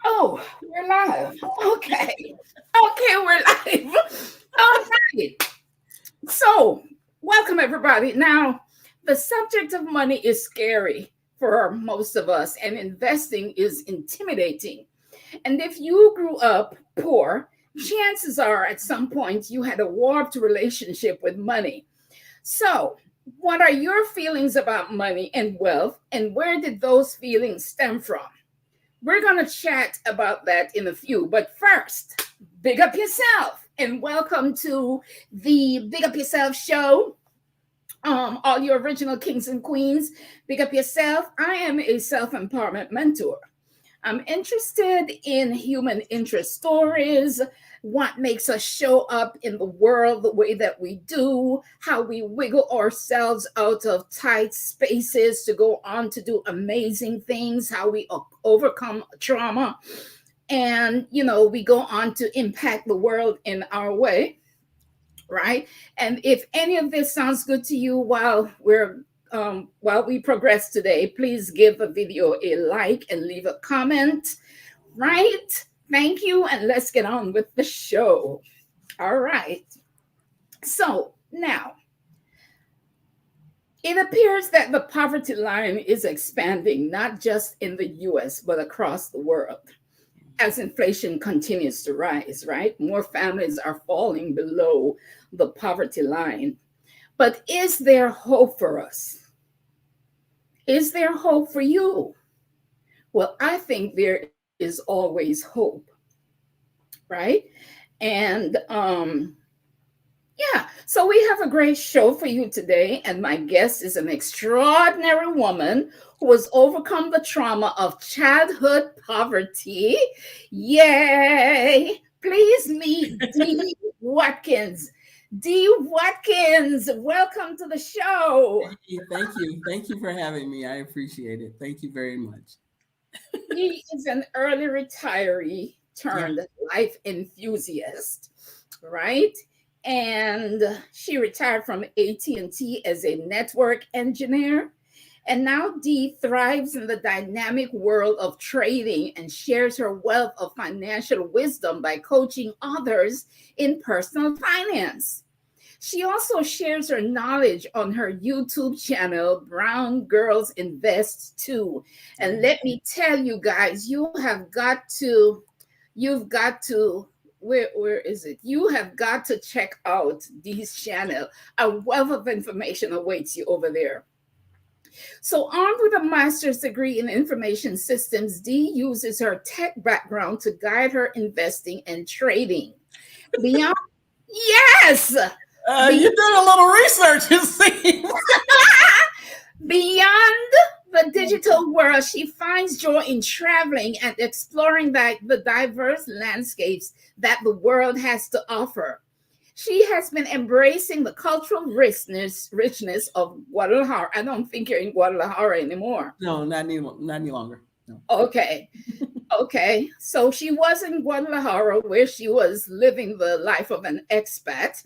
Oh, we're live. Okay. Okay, we're live. All right. So, welcome everybody. Now, the subject of money is scary for most of us, and investing is intimidating. And if you grew up poor, chances are at some point you had a warped relationship with money. So, what are your feelings about money and wealth, and where did those feelings stem from? We're going to chat about that in a few. But first, big up yourself and welcome to the Big Up Yourself show. All your original kings and queens, big up yourself. I am a self empowerment mentor. I'm interested in human interest stories, what makes us show up in the world the way that we do, how we wiggle ourselves out of tight spaces to go on to do amazing things, how we overcome trauma, and we go on to impact the world in our way, right? And if any of this sounds good to you while we progress today, please give the video a like and leave a comment, right? Thank you, and let's get on with the show. All right. So now, it appears that the poverty line is expanding, not just in the US, but across the world as inflation continues to rise, right? More families are falling below the poverty line. But is there hope for us? Is there hope for you? Well, I think there is always hope, right? And yeah, so we have a great show for you today. And my guest is an extraordinary woman who has overcome the trauma of childhood poverty. Yay! Please meet Dee Watkins. Dee Watkins, welcome to the show. Thank you. Thank you for having me. I appreciate it. Thank you very much. He is an early retiree turned life enthusiast, right? And she retired from AT&T as a network engineer. And now Dee thrives in the dynamic world of trading and shares her wealth of financial wisdom by coaching others in personal finance. She also shares her knowledge on her YouTube channel, Brown Girls Invest Too. And let me tell you guys, you've got to, where is it? You have got to check out Dee's channel. A wealth of information awaits you over there. So, armed with a master's degree in information systems, Dee uses her tech background to guide her investing and trading. Beyond, yes, You did a little research, you see. beyond the digital world, she finds joy in traveling and exploring the diverse landscapes that the world has to offer. She has been embracing the cultural richness of Guadalajara. I don't think you're in Guadalajara anymore. No, not any longer. No. Okay. Okay. So she was in Guadalajara where she was living the life of an expat.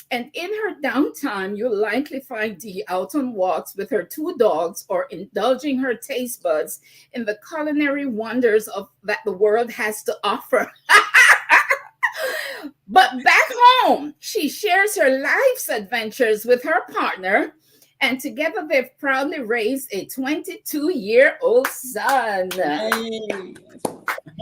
And in her downtime, you'll likely find Dee out on walks with her two dogs or indulging her taste buds in the culinary wonders of that the world has to offer. But back home, she shares her life's adventures with her partner, and together they've proudly raised a 22-year-old son. Hey.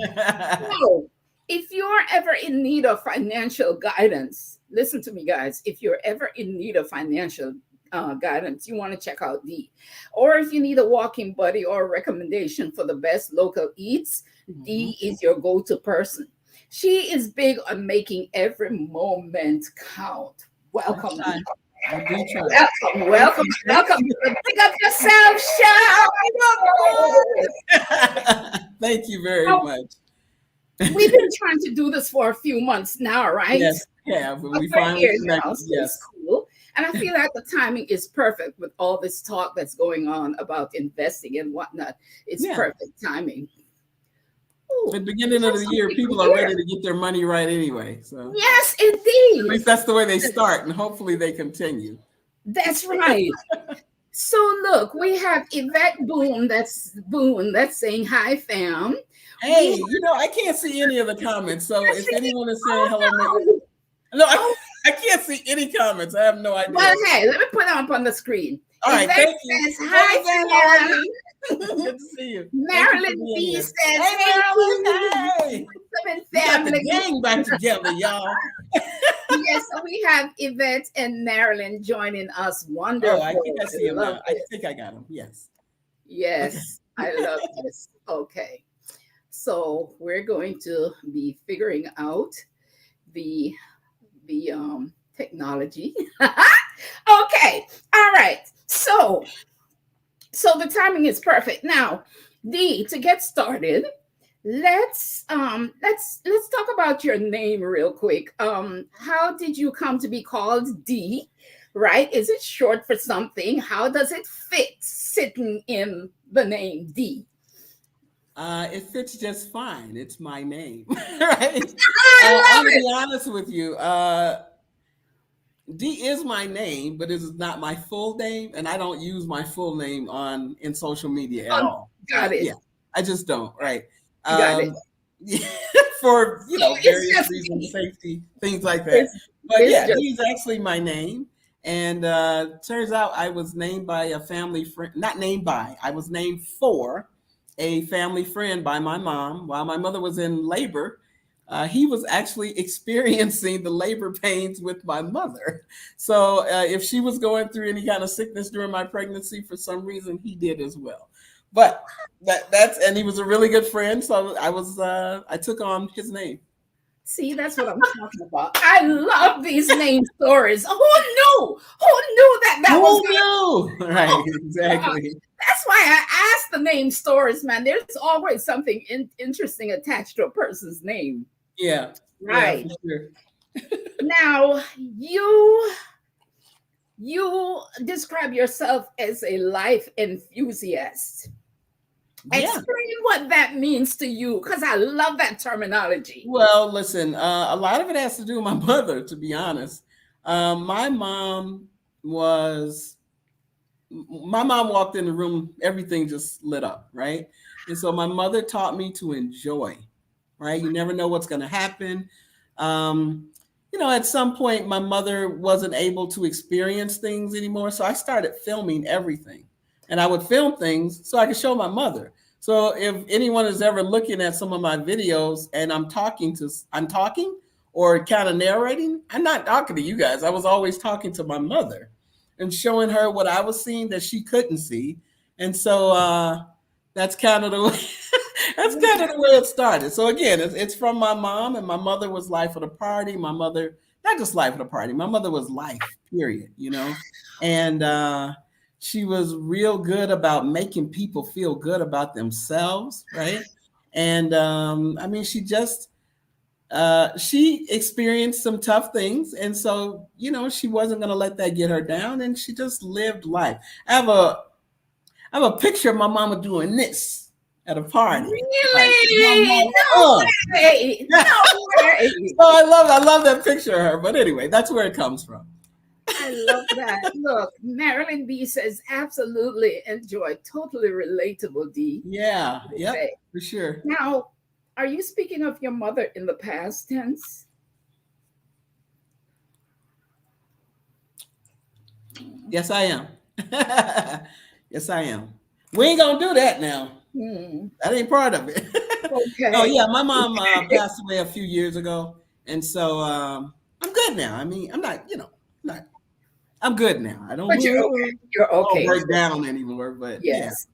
So, if you're ever in need of financial guidance, listen to me, guys. If you're ever in need of financial guidance, you want to check out Dee. Or if you need a walking buddy or a recommendation for the best local eats, Dee is your go-to person. She is big on making every moment count. Welcome. I do try. Welcome to the Pick Up Yourself show. Thank you very much. We've been trying to do this for a few months now, right? Yes, yeah, but we finally finally connected. so Yes. it's cool. And I feel like the timing is perfect with all this talk that's going on about investing and whatnot. It's perfect timing. At the beginning of the year, people are ready to get their money right anyway. So yes, indeed. at least that's the way they start, and hopefully they continue. That's right. So look, we have Yvette Boone that's saying hi, fam. Hey, I can't see any of the comments. So if anyone is saying hello, Oh, no, oh, I can't see any comments. I have no idea. well, hey, let me put them up on the screen. All right, Yvette thank you. says hi, Hey, how are fam. you? Good to see you. Marilyn B Here. says, Hey, Marilyn, hey. Women We got the family. gang back together, y'all. Yes, so we have Yvette and Marilyn joining us. Wonderful. Oh, I think I see him love now. I this. think I got him. Yes. Yes, I love this. Okay. So we're going to be figuring out the technology. Okay. All right. So the timing is perfect. Now, D, to get started, let's talk about your name real quick. How did you come to be called D? Right? Is it short for something? How does it fit sitting in the name D? It fits just fine. It's my name, right? I I'm love gonna it. be honest with you. D is my name, but it is not my full name, and I don't use my full name in social media at Oh, all. got it. Yeah, I just don't. Right. Got it. Um, for So it's various just reasons, D. safety, things like that. It's, But it's yeah, D just is actually my name, and turns out I was named by a family friend. Not named by. I was named for a family friend by my mom while my mother was in labor. He was actually experiencing the labor pains with my mother. So if she was going through any kind of sickness during my pregnancy, for some reason, he did as well. But and he was a really good friend. So I took on his name. See, that's what I'm talking about. I love these name stories. Who knew? Who knew that Who was gonna? knew? Right, Oh, God. exactly. That's why I asked the name stories, man. There's always something interesting attached to a person's name, Yeah, yeah, for right? sure. Now, you describe yourself as a life enthusiast. Yeah. Explain what that means to you, because I love that terminology. Well, listen, a lot of it has to do with my mother, to be honest. My mom was my mom walked in the room, everything just lit up, right? And so my mother taught me to enjoy, right? You never know what's going to happen. Um, at some point, my mother wasn't able to experience things anymore. So I started filming everything. And I would film things so I could show my mother. So if anyone is ever looking at some of my videos and I'm talking or kind of narrating, I'm not talking to you guys. I was always talking to my mother and showing her what I was seeing that she couldn't see. And so that's kind of the way that's kind of the way it started. So again, it's from my mom, and my mother was life of the party. My mother, not just life of the party, my mother was life, period. And she was real good about making people feel good about themselves, right? And I mean, she experienced some tough things, and so she wasn't going to let that get her down, and she just lived life. I have a picture of my mama doing this at a party. Like my Really? mama, No way. so No way. I love that picture of her. But anyway, that's where it comes from. I love that. Look, Marilyn B says, absolutely enjoy. Totally relatable, D. Yeah, yep, Okay. for sure. Now, are you speaking of your mother in the past tense? Yes, I am. Yes, I am. We ain't gonna do that now. Hmm. That ain't part of it. Oh Okay. yeah, my mom passed away a few years ago, and so I'm good now. I mean, I'm not, not. I'm good now. I don't But you're okay. You're all okay. work down anymore. But yeah, Yes.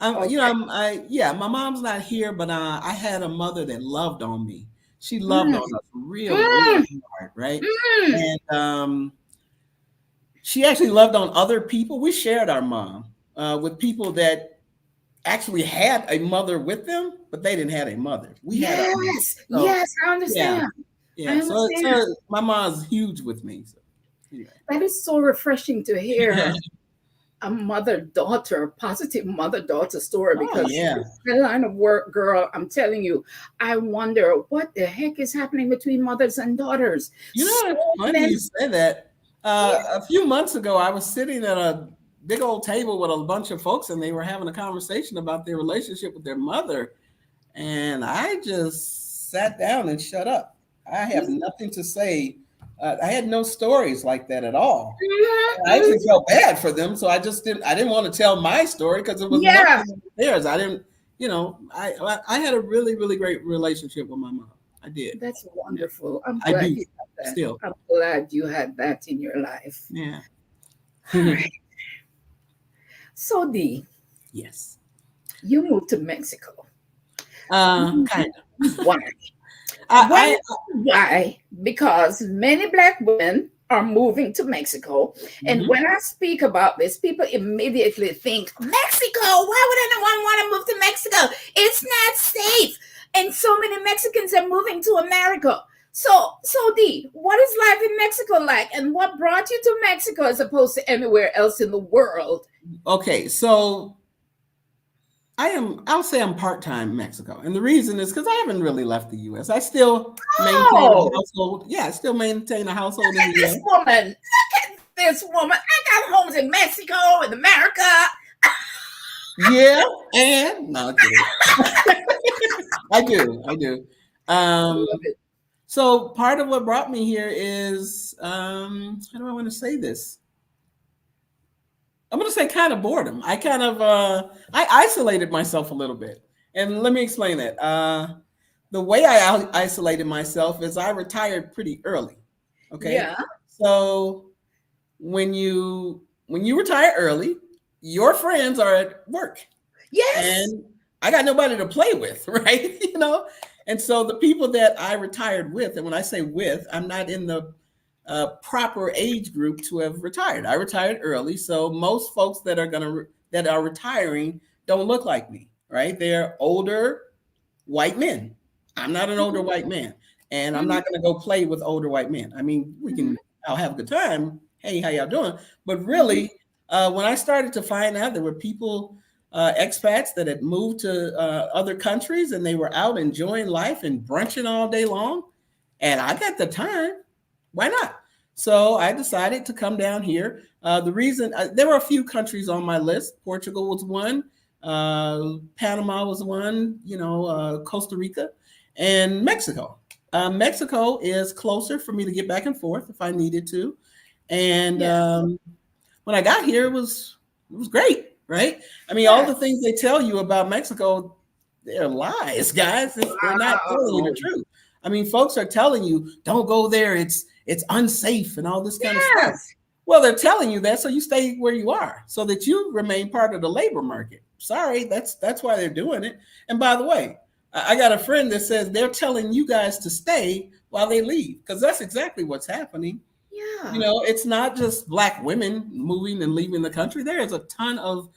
Okay. my mom's not here, but I had a mother that loved on me. She loved Mm, on us real, real mm, hard, right? mm. And she actually loved on other people. We shared our mom with people that actually had a mother with them, but they didn't have a mother. We had our mother. Yes. So Yes. I yeah, understand. I yeah. So, understand. so my mom's huge with me. So anyway. That is so refreshing to hear a mother-daughter, positive mother-daughter story, Oh because yeah. the line of work, girl, I'm telling you, I wonder what the heck is happening between mothers and daughters. You So know, it's funny many, you say that. yeah. A few months ago, I was sitting at big old table with a bunch of folks, and they were having a conversation about their relationship with their mother. And I just sat down and shut up. I have nothing to say. I had no stories like that at all. I actually felt bad for them, so I didn't want to tell my story because it was nothing like theirs. I didn't, I had a really, really great relationship with my mom. I did. That's wonderful. I'm I glad do you had that. still. I'm glad you had that in your life. Yeah. All right. So Dee, Yes. you moved to Mexico. Kind of. Why? Why? Because many Black women are moving to Mexico. And when I speak about this, people immediately think, Mexico, why would anyone want to move to Mexico? It's not safe. And so many Mexicans are moving to America. So Dee, what is life in Mexico like? And what brought you to Mexico as opposed to anywhere else in the world? Okay, so I'll say I'm part-time in Mexico. And the reason is because I haven't really left the US. I still maintain a household. Yeah, I still maintain a household in the US. Look at this woman. I got homes in Mexico, in America. Yeah, and no, I do. So part of what brought me here is how do I want to say this? I'm going to say kind of boredom. I kind of I isolated myself a little bit, and let me explain that. The way I isolated myself is I retired pretty early. Okay. Yeah. So when you retire early, your friends are at work. Yes. And I got nobody to play with, right? And so the people that I retired with, and when I say with, I'm not in the proper age group to have retired. I retired early, so most folks that are retiring don't look like me, right? They're older white men. I'm not an older white man, and I'm not going to go play with older white men. I mean, I'll have a good time. Hey, how y'all doing? But really, when I started to find out there were people, expats that had moved to other countries, and they were out enjoying life and brunching all day long, and I got the time. Why not? So I decided to come down here. The reason there were a few countries on my list. Portugal was one. Panama was one. Costa Rica and Mexico. Mexico is closer for me to get back and forth if I needed to. And when I got here, it was great, right? I mean, all the things they tell you about Mexico, they're lies, guys. They're not telling you the truth. I mean, folks are telling you, don't go there. It's unsafe and all this kind of stuff. Well, they're telling you that so you stay where you are, so that you remain part of the labor market. Sorry, that's why they're doing it. And by the way, I got a friend that says they're telling you guys to stay while they leave, because that's exactly what's happening. Yeah. It's not just Black women moving and leaving the country. There is a ton of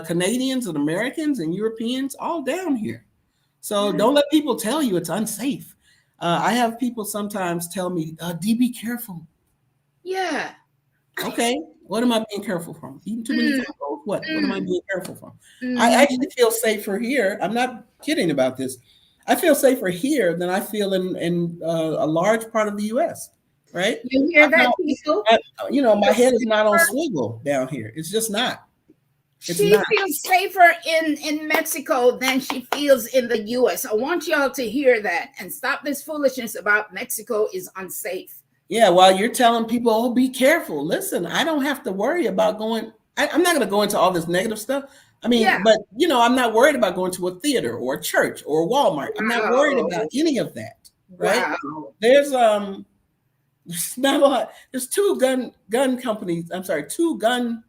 Canadians and Americans and Europeans all down here. So don't let people tell you it's unsafe. I have people sometimes tell me, D, be careful. Yeah. Okay. What am I being careful from? Eating too many tacos? What am I being careful from? I actually feel safer here. I'm not kidding about this. I feel safer here than I feel in a large part of the U.S., right? You hear that, people? My head is not on swivel down here. It's just not. She feels safer in Mexico than she feels in the U.S. I want y'all to hear that and stop this foolishness about Mexico is unsafe. Yeah, while you're telling people, oh, be careful. Listen, I don't have to worry about going. I'm not going to go into all this negative stuff. I mean, but, I'm not worried about going to a theater or a church or a Walmart. I'm not worried about any of that, right? Wow. There's not a lot. There's two gun companies. I'm sorry, two gun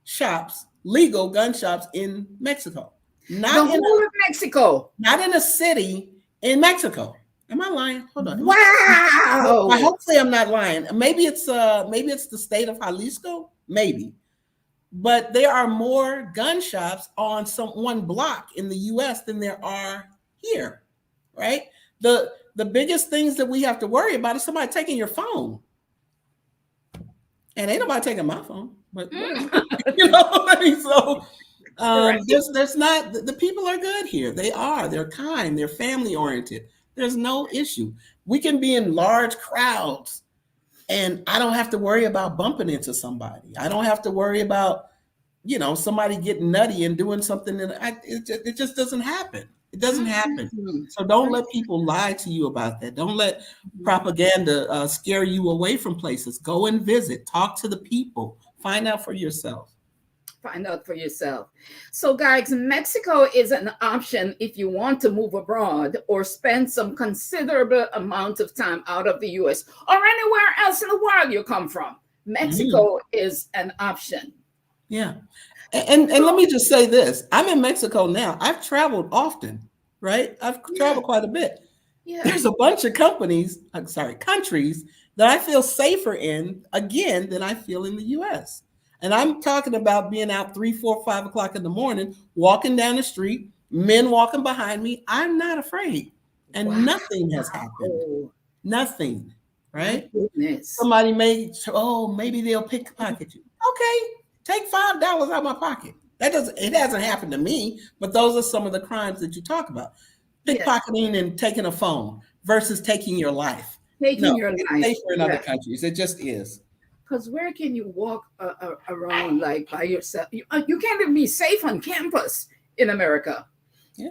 shops. Legal gun shops in Mexico. Not in Mexico. Not in a city in Mexico. Am I lying? Hold on. Wow. Hopefully I'm not lying. Maybe it's the state of Jalisco. Maybe. But there are more gun shops on one block in the US than there are here. Right? The biggest things that we have to worry about is somebody taking your phone. And ain't nobody taking my phone. But so there's not, the people are good here. They're kind, they're family oriented. There's no issue. We can be in large crowds and I don't have to worry about bumping into somebody. I don't have to worry about somebody getting nutty and doing something that it just doesn't happen. It doesn't happen. Mhm. So don't let people lie to you about that. Don't let propaganda scare you away from places. Go and visit, talk to the people, find out for yourself. Find out for yourself. So, guys, Mexico is an option if you want to move abroad or spend some considerable amount of time out of the US or anywhere else in the world you come from. Mexico is an option. Yeah. And let me just say this. I'm in Mexico now. I've traveled often, right? I've traveled quite a bit. Yeah. There's a bunch of countries that I feel safer in, again, than I feel in the US. And I'm talking about being out 3, 4, 5 o'clock in the morning, walking down the street, men walking behind me. I'm not afraid. And nothing has happened. Nothing, right? Somebody maybe they'll pickpocket you. Okay, take $5 out of my pocket. It hasn't happened to me, but those are some of the crimes that you talk about. Pickpocketing and taking a phone versus taking your life. Your life. It's safer in other countries. It just is. Because where can you walk around like by yourself? You can't even be safe on campus in America. Yeah.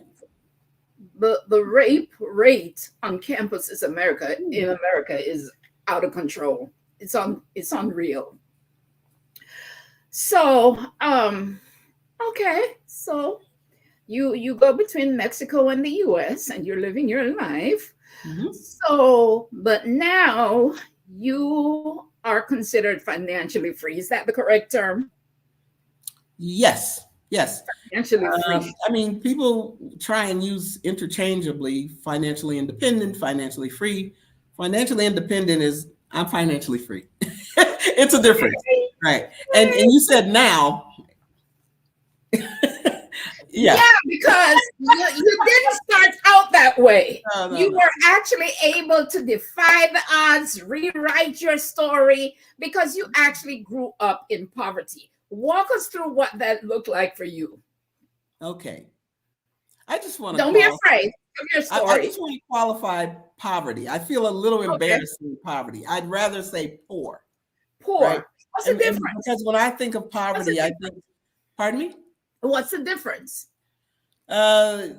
The rape rate on campus in America is out of control. It's unreal. So okay, so you go between Mexico and the US and you're living your life. Mm-hmm. So, but now you are considered financially free. Is that the correct term? Yes. Financially free. I mean, people try and use interchangeably financially independent, financially free. Financially independent is I'm financially free. It's a difference, right? And you said now. Yeah, because you didn't start out that way. You were actually able to defy the odds, rewrite your story because you actually grew up in poverty. Walk us through what that looked like for you. Okay. I just want to don't be afraid of your story. I just want to qualify poverty. I feel a little embarrassed in poverty. I'd rather say poor. Right? What's the difference? Because when I think of poverty, I think, pardon me? What's the difference? I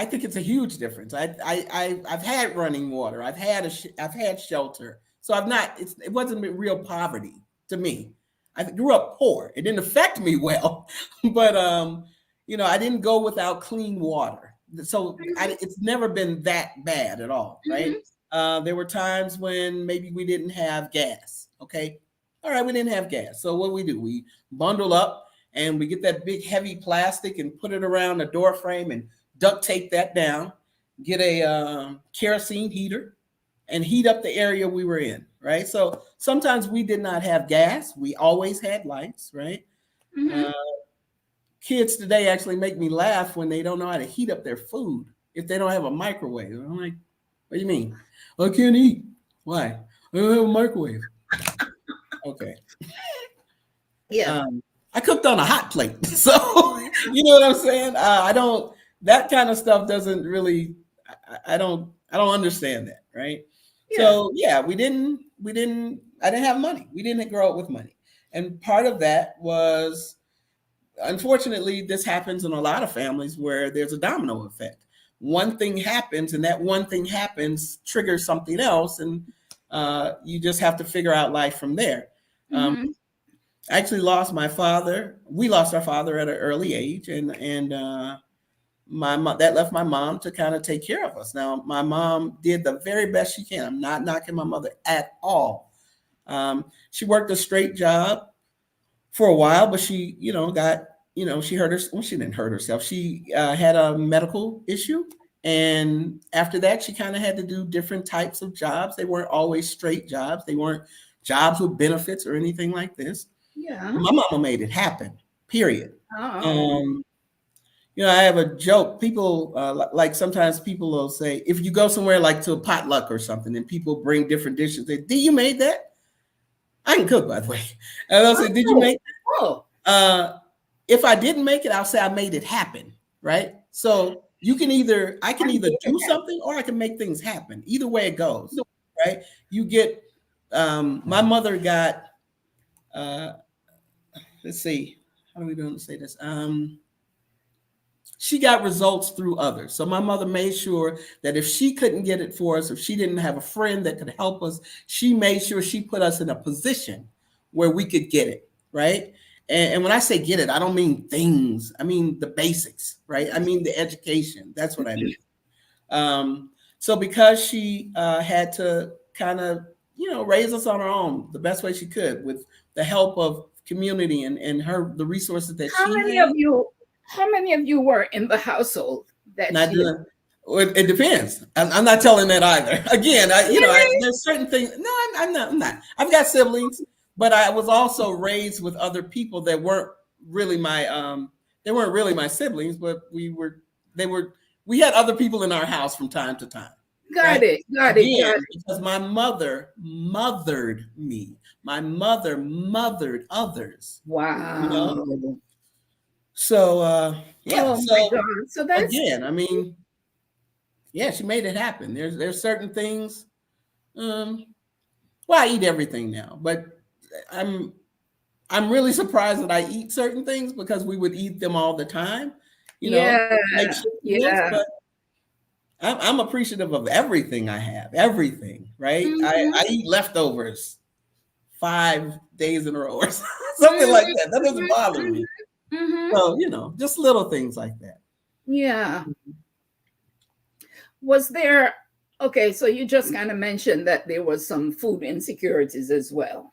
think it's a huge difference. I've had running water. I've had shelter. So it wasn't real poverty to me. I grew up poor. It didn't affect me well, but I didn't go without clean water. So it's never been that bad at all, right? Mm-hmm. There were times when maybe we didn't have gas. Okay, all right, we didn't have gas. So what do? We bundle up and we get that big heavy plastic and put it around the door frame and duct tape that down. Get a kerosene heater and heat up the area we were in, right? So sometimes we did not have gas. We always had lights, right? Mm-hmm. Kids today actually make me laugh when they don't know how to heat up their food if they don't have a microwave. I'm like, what do you mean? I can't eat. Why? I don't have a microwave. Okay. Yeah. I cooked on a hot plate. So, you know what I'm saying? That kind of stuff doesn't really, I don't understand that, right? Yeah. So yeah, I didn't have money. We didn't grow up with money. And part of that was, unfortunately, this happens in a lot of families where there's a domino effect. One thing happens and that one thing triggers something else. And you just have to figure out life from there. Mm-hmm. I actually lost my father. We lost our father at an early age. And my mom, that left my mom to kind of take care of us. Now, my mom did the very best she can. I'm not knocking my mother at all. She worked a straight job for a while, but she, she hurt herself. Well, she didn't hurt herself. She had a medical issue. And after that, she kind of had to do different types of jobs. They weren't always straight jobs. They weren't jobs with benefits or anything like this. Yeah. My mama made it happen, period. Oh. I have a joke. People like sometimes people will say, if you go somewhere like to a potluck or something and people bring different dishes, they, did you make that? I can cook, by the way. And they'll say, did you make that? Oh. If I didn't make it, I'll say I made it happen, right? So I can either do something or I can make things happen. Either way it goes, right? You get, my mother got, let's see, how do we going to say this? She got results through others. So my mother made sure that if she couldn't get it for us, if she didn't have a friend that could help us, she made sure she put us in a position where we could get it, right? And when I say get it, I don't mean things. I mean the basics, right? I mean the education. That's what I mean. So because she had to kind of, raise us on her own the best way she could with the help of community and the resources that How she many had. of you? How many of you were in the household that Not she? doing. It depends. I'm not telling that either. Again, Really? there's certain things. No, I'm not. I'm not. I've got siblings, but I was also raised with other people that weren't really my they weren't really my siblings, but they were. We had other people in our house from time to time. Got Right? it. Got it. Again, Got it. because my mother mothered me. My mother mothered others. Wow. So yeah. Oh my So God. So that's again, I mean, yeah, she made it happen. There's certain things. Well, I eat everything now, but I'm really surprised that I eat certain things because we would eat them all the time. yeah. Make sure meals, Yeah. but I'm appreciative of everything I have, everything, right? Mhm. I eat leftovers 5 days in a row or something like that. That doesn't bother me. Mhm. So, just little things like that. Yeah. Was there, okay, so you just kind of mentioned that there was some food insecurities as well,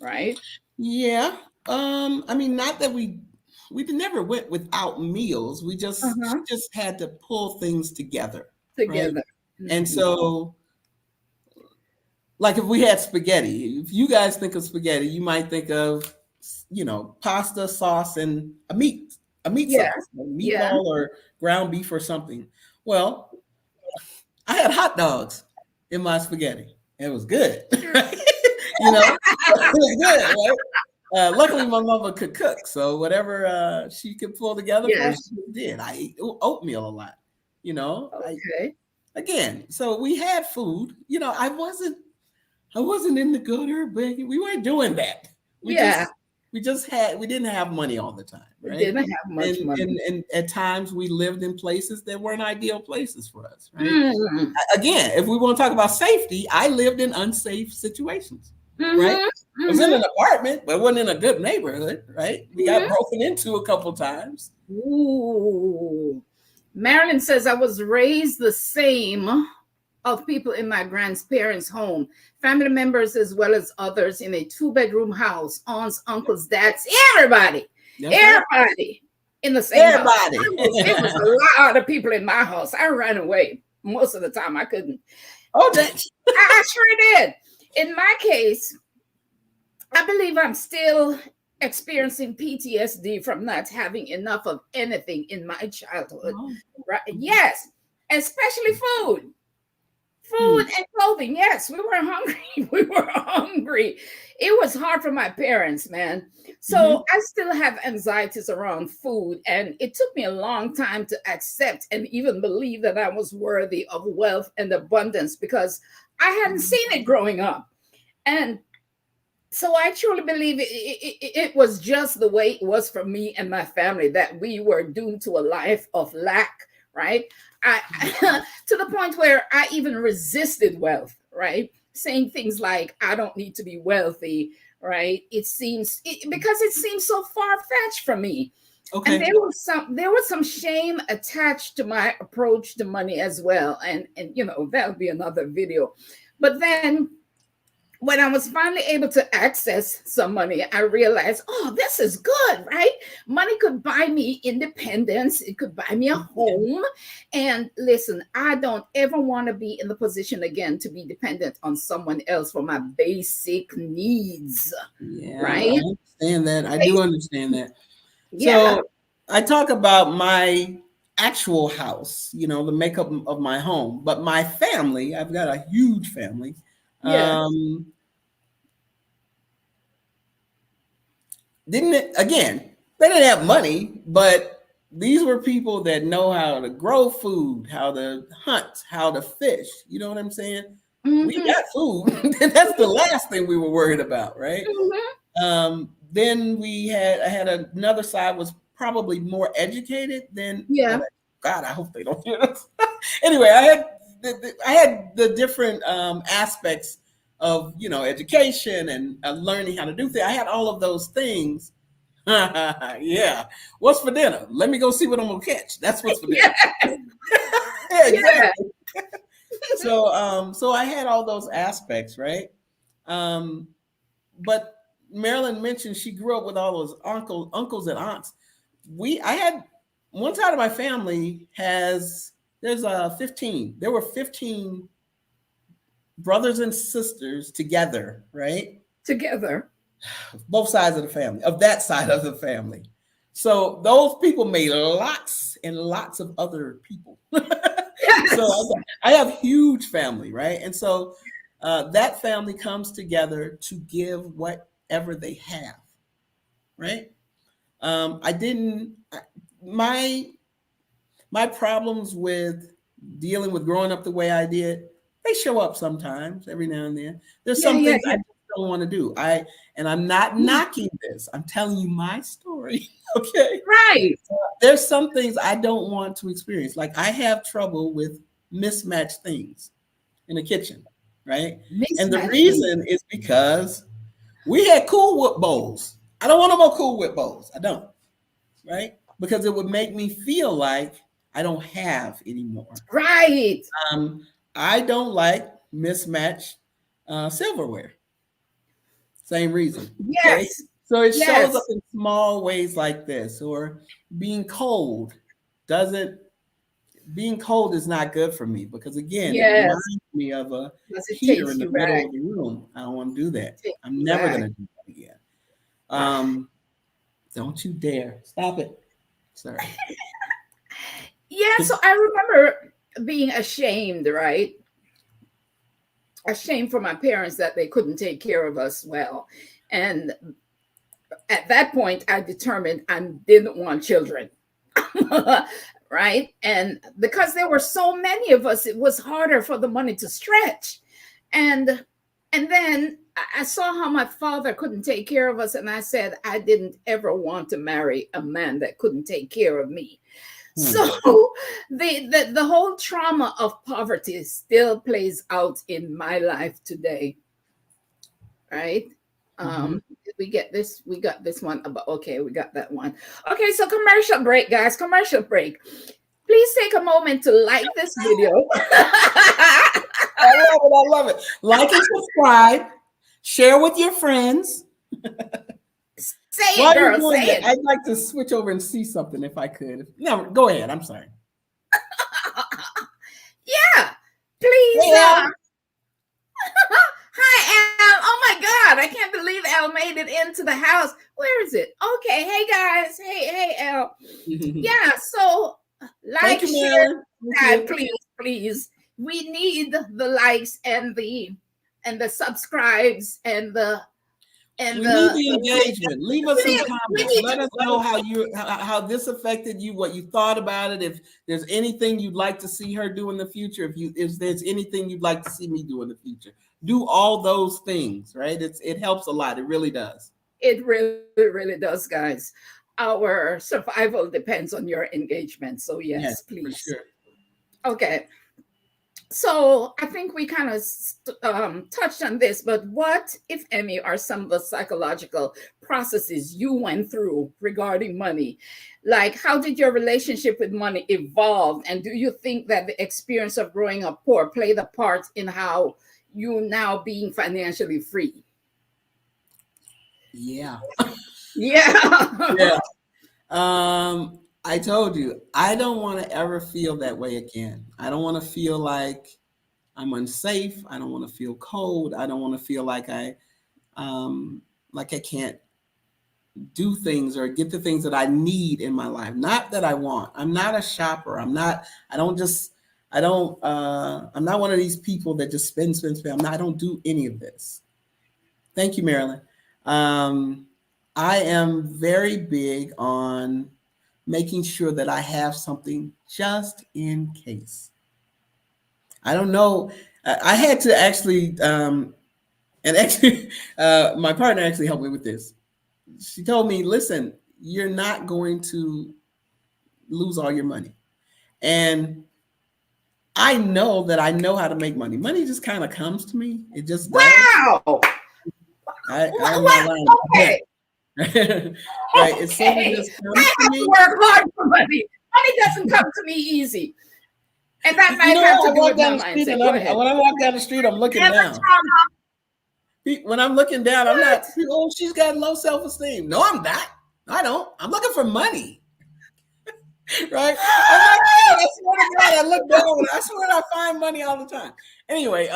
right? Yeah. I mean, not that we never went without meals. She Uh-huh. just had to pull things together, right? Together. And Mhm. so, like if we had spaghetti, if you guys think of spaghetti, you might think of, pasta, sauce, and a meat Yeah. sauce, a Yeah. meatball or ground beef or something. Well, I had hot dogs in my spaghetti. It was good, right? It was good, right? Luckily, my mother could cook, so whatever she could pull together for Yeah. us, she did. I ate oatmeal a lot. I Okay. again. So we had food. I wasn't in the gutter begging. We weren't doing that. We Yeah. just we didn't have money all the time, We right? didn't have much And money. and at times we lived in places that weren't ideal places for us, right? Mm. Again, if we want to talk about safety, I lived in unsafe situations, right? Mhm. I was in Mhm. an apartment, but it wasn't in a good neighborhood, right? We got Mhm. broken into a couple times. Ooh. Marilyn says I was raised the same of people in my grandparents' home, family members as well as others in a two-bedroom house, aunts, uncles, dads, everybody, That's right. everybody in the same house. Everybody. It was a lot of people in my house. I ran away most of the time. I couldn't. Oh, that. I sure did. In my case, I believe I'm still experiencing PTSD from not having enough of anything in my childhood. Oh. Right? Yes, especially food. Hmm. Food and clothing. Yes, we were hungry. We were hungry. It was hard for my parents, man. Mhm. So I still have anxieties around food. And it took me a long time to accept and even believe that I was worthy of wealth and abundance because I hadn't seen it growing up. And so I truly believe it was just the way it was for me and my family that we were doomed to a life of lack, right? I to the point where I even resisted wealth, right? Saying things like, I don't need to be wealthy, right? Because it seems so far-fetched for me. And Okay. there was some shame attached to my approach to money as well. And that'll be another video. But then when I was finally able to access some money, I realized, oh, this is good, right? Money could buy me independence. It could buy me a home. And listen, I don't ever want to be in the position again to be dependent on someone else for my basic needs, Yeah, I right? understand that. I do understand that. Yeah, So I talk about my actual house, the makeup of my home, but my family, I've got a huge family. yeah. Um, didn't it, again, they didn't have money, but these were people that know how to grow food, how to hunt, how to fish. You know what I'm saying? We Mm-hmm, got food. That's the last thing we were worried about, right? mm-hmm, then I had another side was probably more educated than, Yeah. God, I hope they don't hear this. Anyway, I had the different aspects of, education and learning how to do things. I had all of those things. Yeah. What's for dinner? Let me go see what I'm gonna catch. That's what's for dinner. Yeah. Yeah, Yeah. exactly. So I had all those aspects, right? Um, but Marilyn mentioned she grew up with all those uncles and aunts. I had one side of my family there's 15. There were 15 brothers and sisters together, right? Together. Both sides of the family, of that side of the family. So those people made lots and lots of other people. Yes. So I have huge family, right? And so that family comes together to give whatever they have, right? I didn't my my problems with dealing with growing up the way I did, they show up sometimes, every now and then. There's Yeah, some yeah, things I just don't want to do. And I'm not yeah. knocking this. I'm telling you my story. Okay. Right. There's some things I don't want to experience. Like I have trouble with mismatched things in the kitchen, right? And the Mismatched things. reason is because we had Cool Whip bowls. I don't want no more Cool Whip bowls. I don't, right? Because it would make me feel like I don't have anymore. Right. I don't like mismatched silverware. Same reason. Okay. Yes. So it shows up Yes. in small ways like this, or being cold doesn't, being cold is not good for me because again, it Yes. reminds me of a Because it heater takes in the you middle back. of the room. I don't want to do that. Takes I'm you never going back. to do that again. Um, don't you dare. Stop it. Sorry. Yeah, so I remember being ashamed, right? Ashamed for my parents that they couldn't take care of us well. And at that point, I determined I didn't want children. Right. And because there were so many of us, it was harder for the money to stretch. And then I saw how my father couldn't take care of us, and I said I didn't ever want to marry a man that couldn't take care of me. So Hmm. the whole trauma of poverty still plays out in my life today, right? Mm-hmm. We got this one about, okay, we got that one. Okay, so commercial break, guys, commercial break. Please take a moment to like this video. I love it. I love it. Like and subscribe. Share with your friends. Say it, While you're girl, say doing that, it. I'd like to switch over and see something if I could. No, go ahead. I'm sorry. Yeah, please. Hey, Al. Hi, Al. Oh my God, I can't believe Al made it into the house. Where is it? Okay, hey guys. Hey, Al. Yeah, so Thank like, you, share, Marilyn. Thank subscribe, you. please. We need the likes and the subscribes and We need the the engagement. Leave us some we comments. need Let to, us know how this affected you, what you thought about it. If there's anything you'd like to see her do in the future, if there's anything you'd like to see me do in the future, do all those things. Right? It helps a lot. It really does. it really does, guys. Our survival depends on your engagement. So yes, Yeah, for please. sure. Okay. So I think we kind of touched on this, but what, if any, are some of the psychological processes you went through regarding money? Like, how did your relationship with money evolve? And do you think that the experience of growing up poor played a part in how you now being financially free? Yeah. Yeah. Yeah. I told you, I don't want to ever feel that way again. I don't want to feel like I'm unsafe. I don't want to feel cold. I don't want to feel um, like I can't do things or get the things that I need in my life. Not that I want. I'm not a shopper. I don't just, I'm not one of these people that just spend. I don't do any of this. Thank you, Marilyn. Um, I am very big on making sure that I have something just in case. I don't know. I had to actually, and actually, my partner actually helped me with this. she told me, listen, you're not going to lose all your money. And I know that I know how to make money. Money just kind of comes to me. It just does. Wow. I'm not What? lying. Okay. Right. It's something that Okay. just I comes to have to me. work hard for money. Money doesn't come to me easy. And that You might know, have to I do walk with my down the street mindset. and Go ahead. when I walk down the street, I'm looking Never down. When I'm looking down, I'm not, What? oh, she's got low self-esteem. No, I'm not. I don't. I'm looking for money. Right? I'm not kidding. I swear to God, I look down and I swear I find money all the time. Anyway,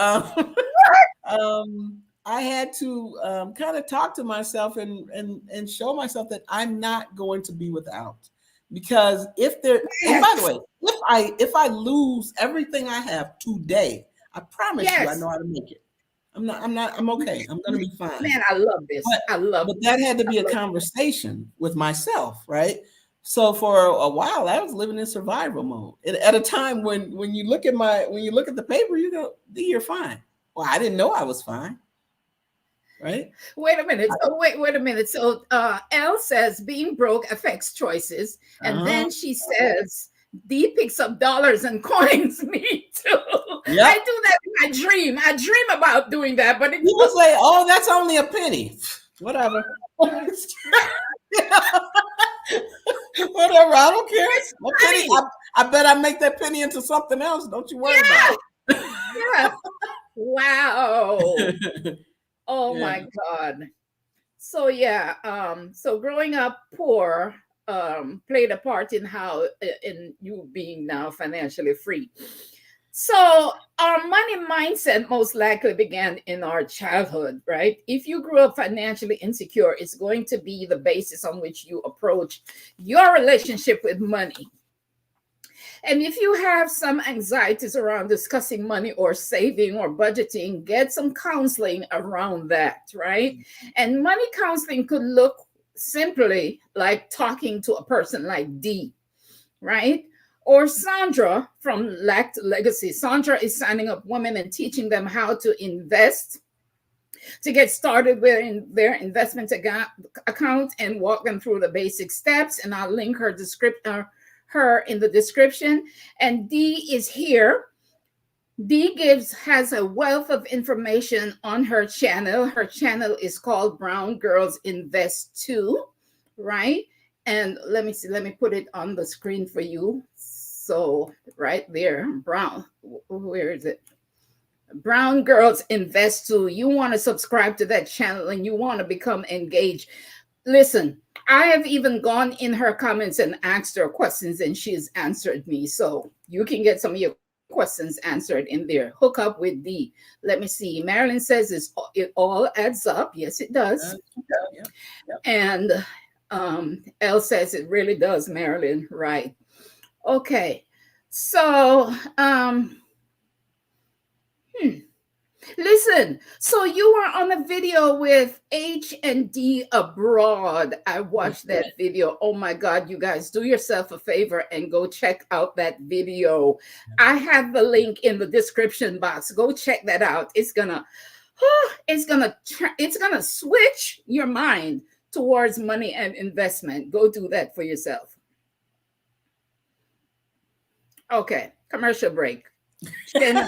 I had to kind of talk to myself and show myself that I'm not going to be without. Because if there, and by the way, if I lose everything I have today, I promise you I Yes. know how to make it. I'm okay. I'm gonna be fine. Man, I love this. But, I love but that had to be a conversation with myself, right? So for a while, I was living in survival mode. At a time when you look at the paper, you go, D, you're fine. Well, I didn't know I was fine, right? Wait a minute. So wait a minute. So L says being broke affects choices. And then she says D picks up dollars and coins. Me too. Yep. I do that in my dream. I dream about doing that, but it's people say, "Oh, that's only a penny." Whatever. Whatever. I don't care. What penny? I bet I make that penny into something else. Don't you worry about it. Yeah. Wow. Oh Yeah. my God. So yeah, so growing up poor played a part in how in you being now financially free. So our money mindset most likely began in our childhood, right? If you grew up financially insecure, it's going to be the basis on which you approach your relationship with money. And if you have some anxieties around discussing money or saving or budgeting, get some counseling around that, right? And money counseling could look simply like talking to a person like D, right? Or Sandra from Lacked Legacy. Sandra is signing up women and teaching them how to invest, to get started with their investment account and walk them through the basic steps. And I'll link her in the description. And D is here. D has a wealth of information on her channel. Her channel is called Brown Girls Invest Too, right? And let me put it on the screen for you. So right there, Brown, where is it? Brown Girls Invest Too. You want to subscribe to that channel and you want to become engaged. Listen, I have even gone in her comments and asked her questions and she has answered me. So you can get some of your questions answered in there. Hook up with D. Let me see. Marilyn says it all adds up. Yes, it does. Yep. And Elle says it really does, Marilyn. Right. Okay. So, listen, so you were on a video with H and D abroad. I watched that video. Oh my God, you guys, do yourself a favor and go check out that video. I have the link in the description box. Go check that out. It's gonna switch your mind towards money and investment. Go do that for yourself. Okay, commercial break. There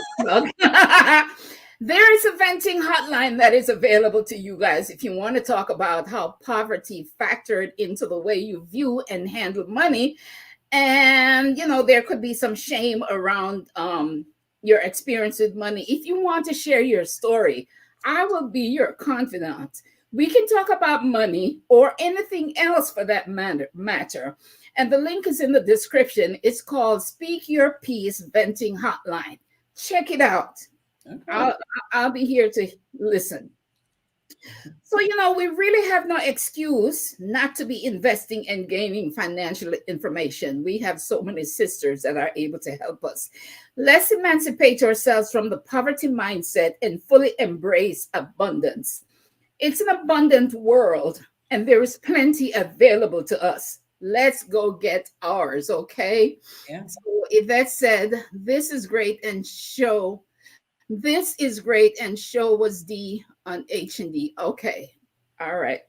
is a venting hotline that is available to you guys if you want to talk about how poverty factored into the way you view and handle money. And, there could be some shame around your experience with money. If you want to share your story, I will be your confidant. We can talk about money or anything else for that matter. And the link is in the description. It's called Speak Your Piece Venting Hotline. Check it out. Okay. I'll be here to listen. So, we really have no excuse not to be investing and gaining financial information. We have so many sisters that are able to help us. Let's emancipate ourselves from the poverty mindset and fully embrace abundance. It's an abundant world, and there is plenty available to us. Let's go get ours, okay? Yeah. So Yvette said, this is great and show was D on H and D. Okay. All right.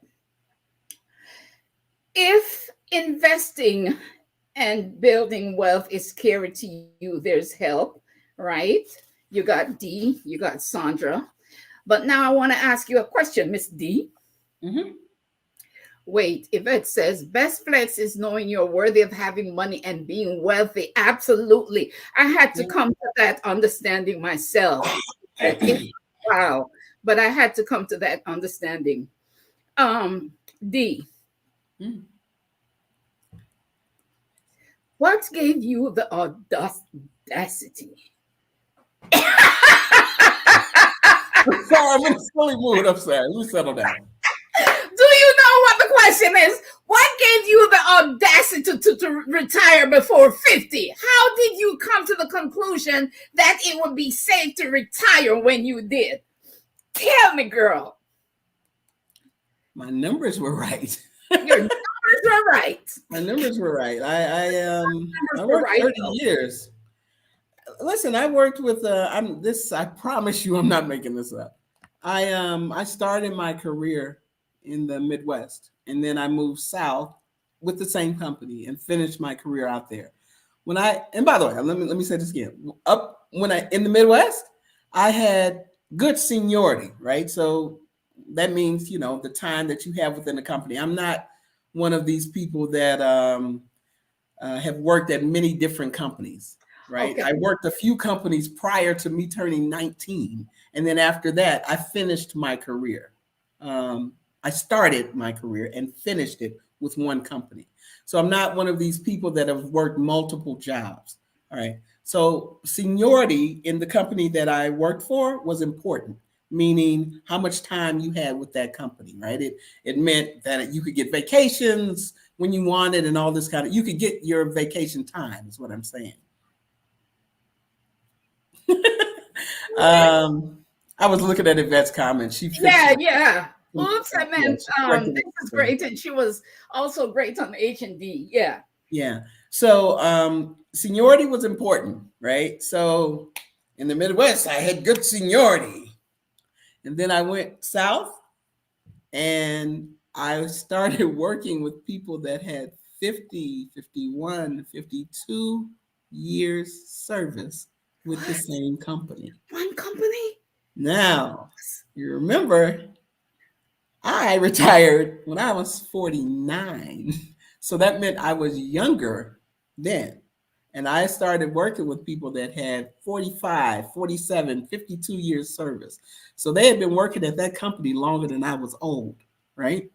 If investing and building wealth is scary to you, there's help, right? You got D, you got Sandra. But now I want to ask you a question, Miss D. Mm-hmm. Wait, Yvette says best flex is knowing you're worthy of having money and being wealthy. Absolutely. I had to come to that understanding myself. Wow. But I had to come to that understanding. D, Mm. what gave you the audacity? I'm sorry, I'm in a silly mood. I'm sorry. Let me settle down. Do you know what the question is? What gave you the audacity to retire before 50? How did you come to the conclusion that it would be safe to retire when you did? Tell me, girl. My numbers were right. Your numbers were right. My numbers were right. I Numbers were worked right, 30 though. years. Listen, I worked with I promise you I'm not making this up. I started my career in the Midwest, and then I moved south with the same company and finished my career out there. And by the way, let me say this again. When I in the Midwest, I had good seniority, right? So that means, the time that you have within the company. I'm not one of these people that have worked at many different companies, right? Okay. I worked a few companies prior to me turning 19. And then after that, I finished my career. I started my career and finished it with one company. So I'm not one of these people that have worked multiple jobs. All right. So seniority in the company that I worked for was important, meaning how much time you had with that company, right? It meant that you could get vacations when you wanted and all this you could get your vacation time is what I'm saying. I was looking at Yvette's comment. She fixed it. Yeah. Oops, I meant corrected this it. is great, and she was also great on H&D. Yeah. Yeah. So seniority was important, right? So in the Midwest, I had good seniority. And then I went south and I started working with people that had 50, 51, 52 years service with the same company. One company? Now, you remember, I retired when I was 49. So that meant I was younger then. And I started working with people that had 45, 47, 52 years service. So they had been working at that company longer than I was old, right?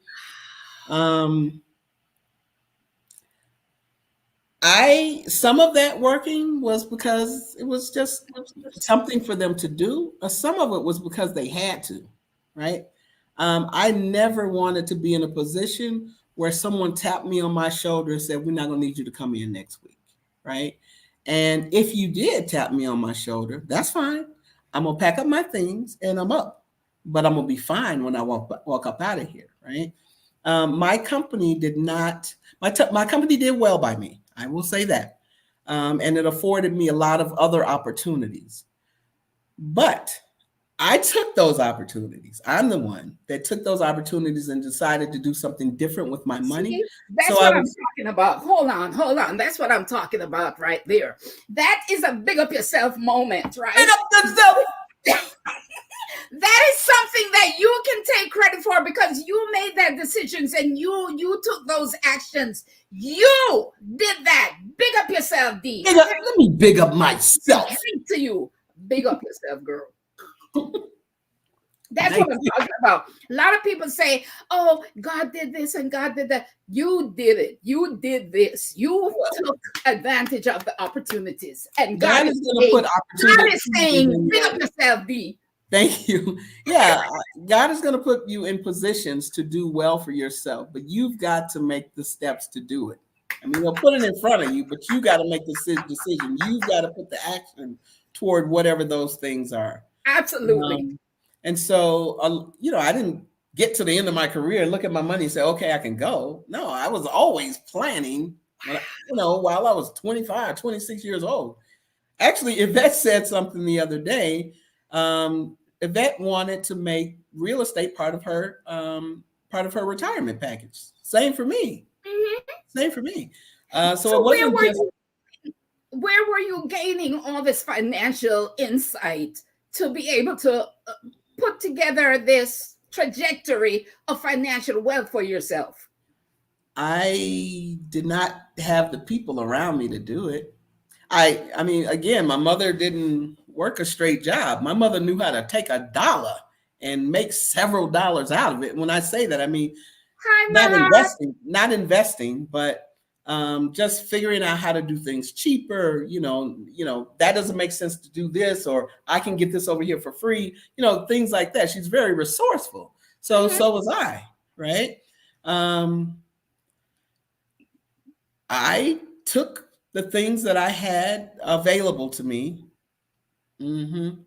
Some of that working was because it was just something for them to do. Some of it was because they had to, right? I never wanted to be in a position where someone tapped me on my shoulder and said, "We're not going to need you to come in next week," right? And if you did tap me on my shoulder, that's fine. I'm gonna pack up my things and I'm up, but I'm gonna be fine when I walk up out of here, right? My company did not. My company did well by me. I will say that, and it afforded me a lot of other opportunities. But I took those opportunities. I'm the one that took those opportunities and decided to do something different with my money. See, that's So what I'm talking about. Hold on. That's what I'm talking about right there. That is a big up yourself moment, right? Big up yourself. That is something that you can take credit for because you made that decisions and you took those actions. You did that. Big up yourself, D. Let me big up myself. To you. Big up yourself, girl. That's what I'm talking about. A lot of people say, "Oh, God did this and God did that." You did it. You did this. You took advantage of the opportunities. And God is going to put opportunities. God is saying, "Big up yourself, D." Thank you. Yeah, God is going to put you in positions to do well for yourself, but you've got to make the steps to do it. I mean, they'll put it in front of you, but you got to make the decision. You've got to put the action toward whatever those things are. Absolutely. And so, I didn't get to the end of my career and look at my money and say, "Okay, I can go." No, I was always planning, while I was 25, 26 years old. Actually, Yvette said something the other day. Yvette wanted to make real estate part of her retirement package. Same for me. Mhm. Same for me. So it So wasn't just where were you gaining all this financial insight to be able to put together this trajectory of financial wealth for yourself? I did not have the people around me to do it. I mean, again, my mother didn't work a straight job. My mother knew how to take a dollar and make several dollars out of it. When I say that, I mean Hi, not Mama. investing, not investing, but just figuring out how to do things cheaper. That doesn't make sense to do this, or I can get this over here for free. Things like that. She's very resourceful. Mhm. So was I, right? Um, I took the things that I had available to me. Mhm.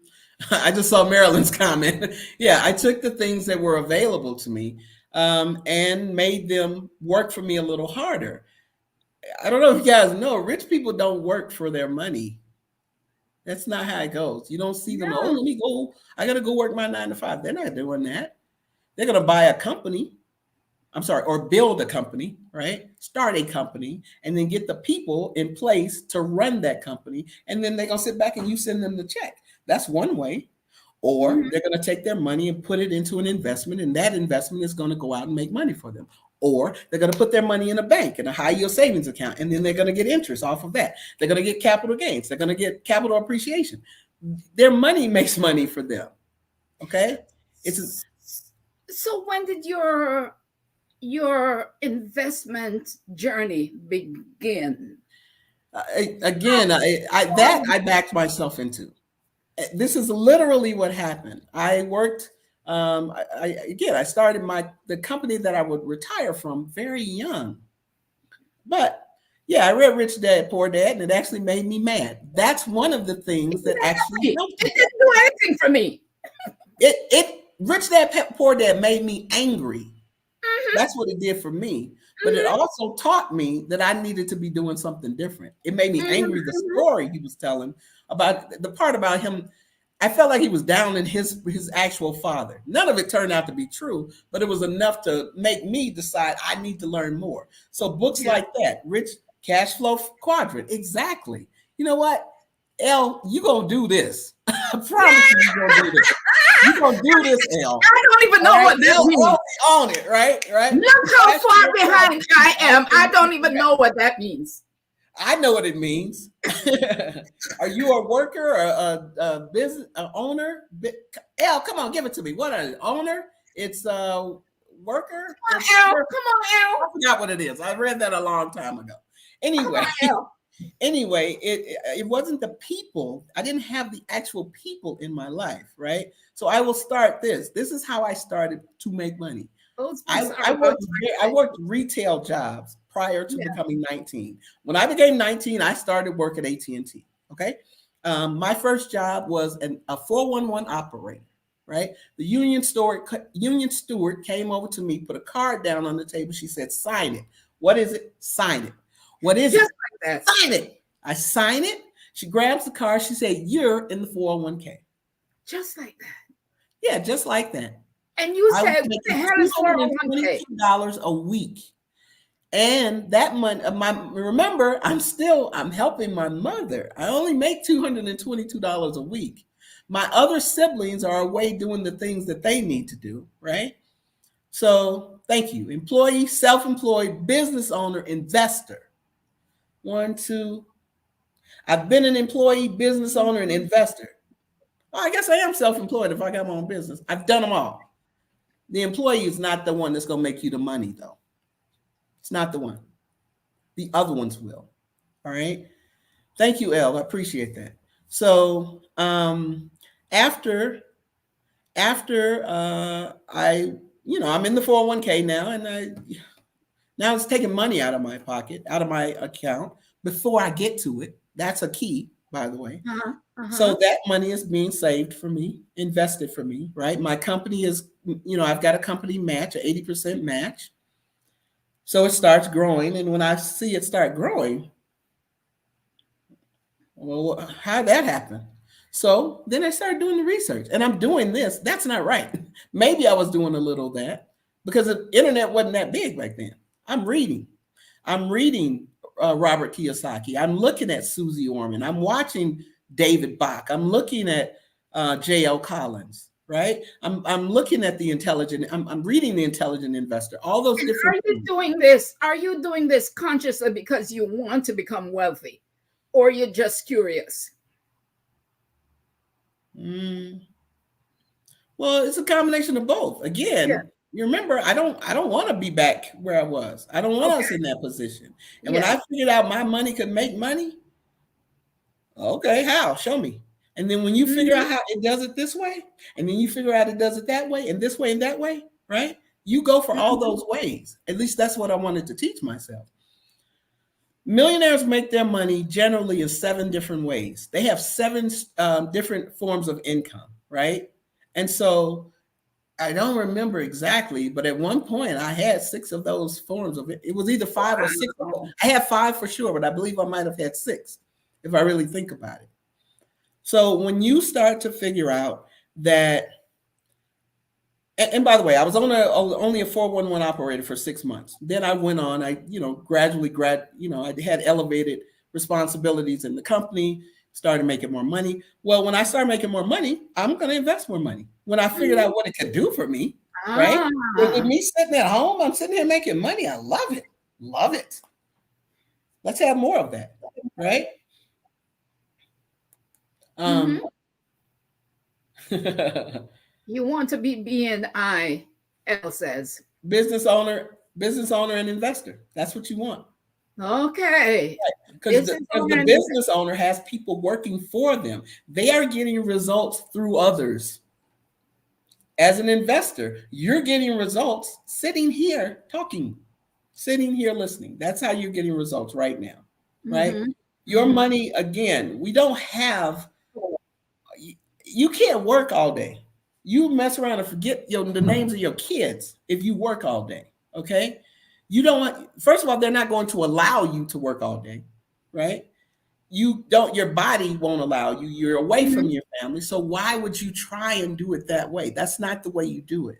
I just saw Marilyn's comment. Yeah, I took the things that were available to me and made them work for me a little harder. I don't know if you guys know, rich people don't work for their money. That's not how it goes. You don't see them, oh, No. let me go. I got to go work my 9 to 5. They're not doing that. They're going to buy a company. I'm sorry, or build a company, right? Start a company and then get the people in place to run that company. And then they're going to sit back and you send them the check. That's one way. Or Mhm. they're going to take their money and put it into an investment, and that investment is going to go out and make money for them. Or they're going to put their money in a bank, in a high yield savings account, and then they're going to get interest off of that. They're going to get capital gains. They're going to get capital appreciation. Their money makes money for them. Okay. It's So when did your investment journey begin? again, I backed myself into. This is literally what happened. I worked. I started the company that I would retire from very young. But yeah, I read Rich Dad Poor Dad, and it actually made me mad. That's one of the things that actually It helped me. didn't do anything for me. It Rich Dad Poor Dad made me angry. Mhm. That's what it did for me. But it Mhm. also taught me that I needed to be doing something different. It made me Mhm. angry. The story he was telling about the part about him, I felt like he was down in his actual father. None of it turned out to be true, but it was enough to make me decide I need to learn more. So books Yeah. like that, Rich Cash Flow Quadrant, exactly. You know what, L, you gonna do this. I promise you, you gonna do this. You gonna do this, L. I don't even All know right, what that L means. on it, right? Right. Look how Cash far flow behind quadrant. I am. I don't even Okay. know what that means. I know what it means. Are you a worker or a business owner? L, come on, give it to me. What are you, owner? It's a worker. Come on, Al. Come on, I Al. forgot what it is. I read that a long time ago. Come Anyway, on, Al. it wasn't the people. I didn't have the actual people in my life, right? So I will start this. This is how I started to make money. Oh, I'm I, sorry I about worked I you. worked retail jobs prior to Yeah. becoming 19. When I became 19, I started work at AT&T. Okay. My first job was a 411 operator, right? The union steward came over to me, put a card down on the table. She said, sign it. What is it? Sign it. What is Just it? like that. Sign it. I sign it. She grabs the card. She said, you're in the 401k. Just like that. Yeah, just like that. And you I was said, what the making hell is 401k? $222 a week. And that money, remember, I'm helping my mother. I only make $222 a week. My other siblings are away doing the things that they need to do, right? So thank you. Employee, self-employed, business owner, investor. One, two. I've been an employee, business owner, and investor. Well, I guess I am self-employed if I got my own business. I've done them all. The employee is not the one that's going to make you the money, though. It's not the one. The other ones will. All right. Thank you, Elle. I appreciate that. So after I'm in the 401k now, and now it's taking money out of my pocket, out of my account before I get to it. That's a key, by the way. Uh-huh. So Uh-huh. that money is being saved for me, invested for me, right? My company is, I've got a company match, an 80% match. So it starts growing. And when I see it start growing, well, how'd that happen? So then I started doing the research, and I'm doing this. That's not right. Maybe I was doing a little of that because the internet wasn't that big back then. I'm reading. I'm reading Robert Kiyosaki. I'm looking at Susie Orman. I'm watching David Bach. I'm looking at J.L. Collins, right? I'm looking at I'm reading The Intelligent Investor, all those And different are you things. doing this? Are you doing this consciously because you want to become wealthy, or you're just curious? Well, it's a combination of both. Yeah. Again, you remember, I don't want to be back where I was. I don't want us in that position. And when Yeah. I figured out my money could make money, okay, how? Show me. And then when you figure out how it does it this way, and then you figure out it does it that way, and this way and that way, right? You go for all those ways. At least that's what I wanted to teach myself. Millionaires make their money generally in 7 different ways. They have 7 different forms of income, right? And so I don't remember exactly, but at one point I had 6 of those forms of it. It was either 5 or 6. I had 5 for sure, but I believe I might have had 6 if I really think about it. So when you start to figure out that, and by the way, I was only a 411 operator for 6 months. Then I went on, I gradually I had elevated responsibilities in the company, started making more money. Well, when I started making more money, I'm going to invest more money. When I figured out what it could do for me, right? With me sitting at home, I'm sitting here making money. I love it. Love it. Let's have more of that, right? You want to be BNI, L says. Business owner and investor. That's what you want. Okay. Because the business owner has people working for them. They are getting results through others. As an investor, you're getting results sitting here talking, sitting here listening. That's how you're getting results right now, right? Your money, again, we don't have, you can't work all day. You mess around and forget the names of your kids if you work all day, okay? You don't want, first of all, they're not going to allow you to work all day, right? Your body won't allow you. You're away from your family. So why would you try and do it that way? That's not the way you do it.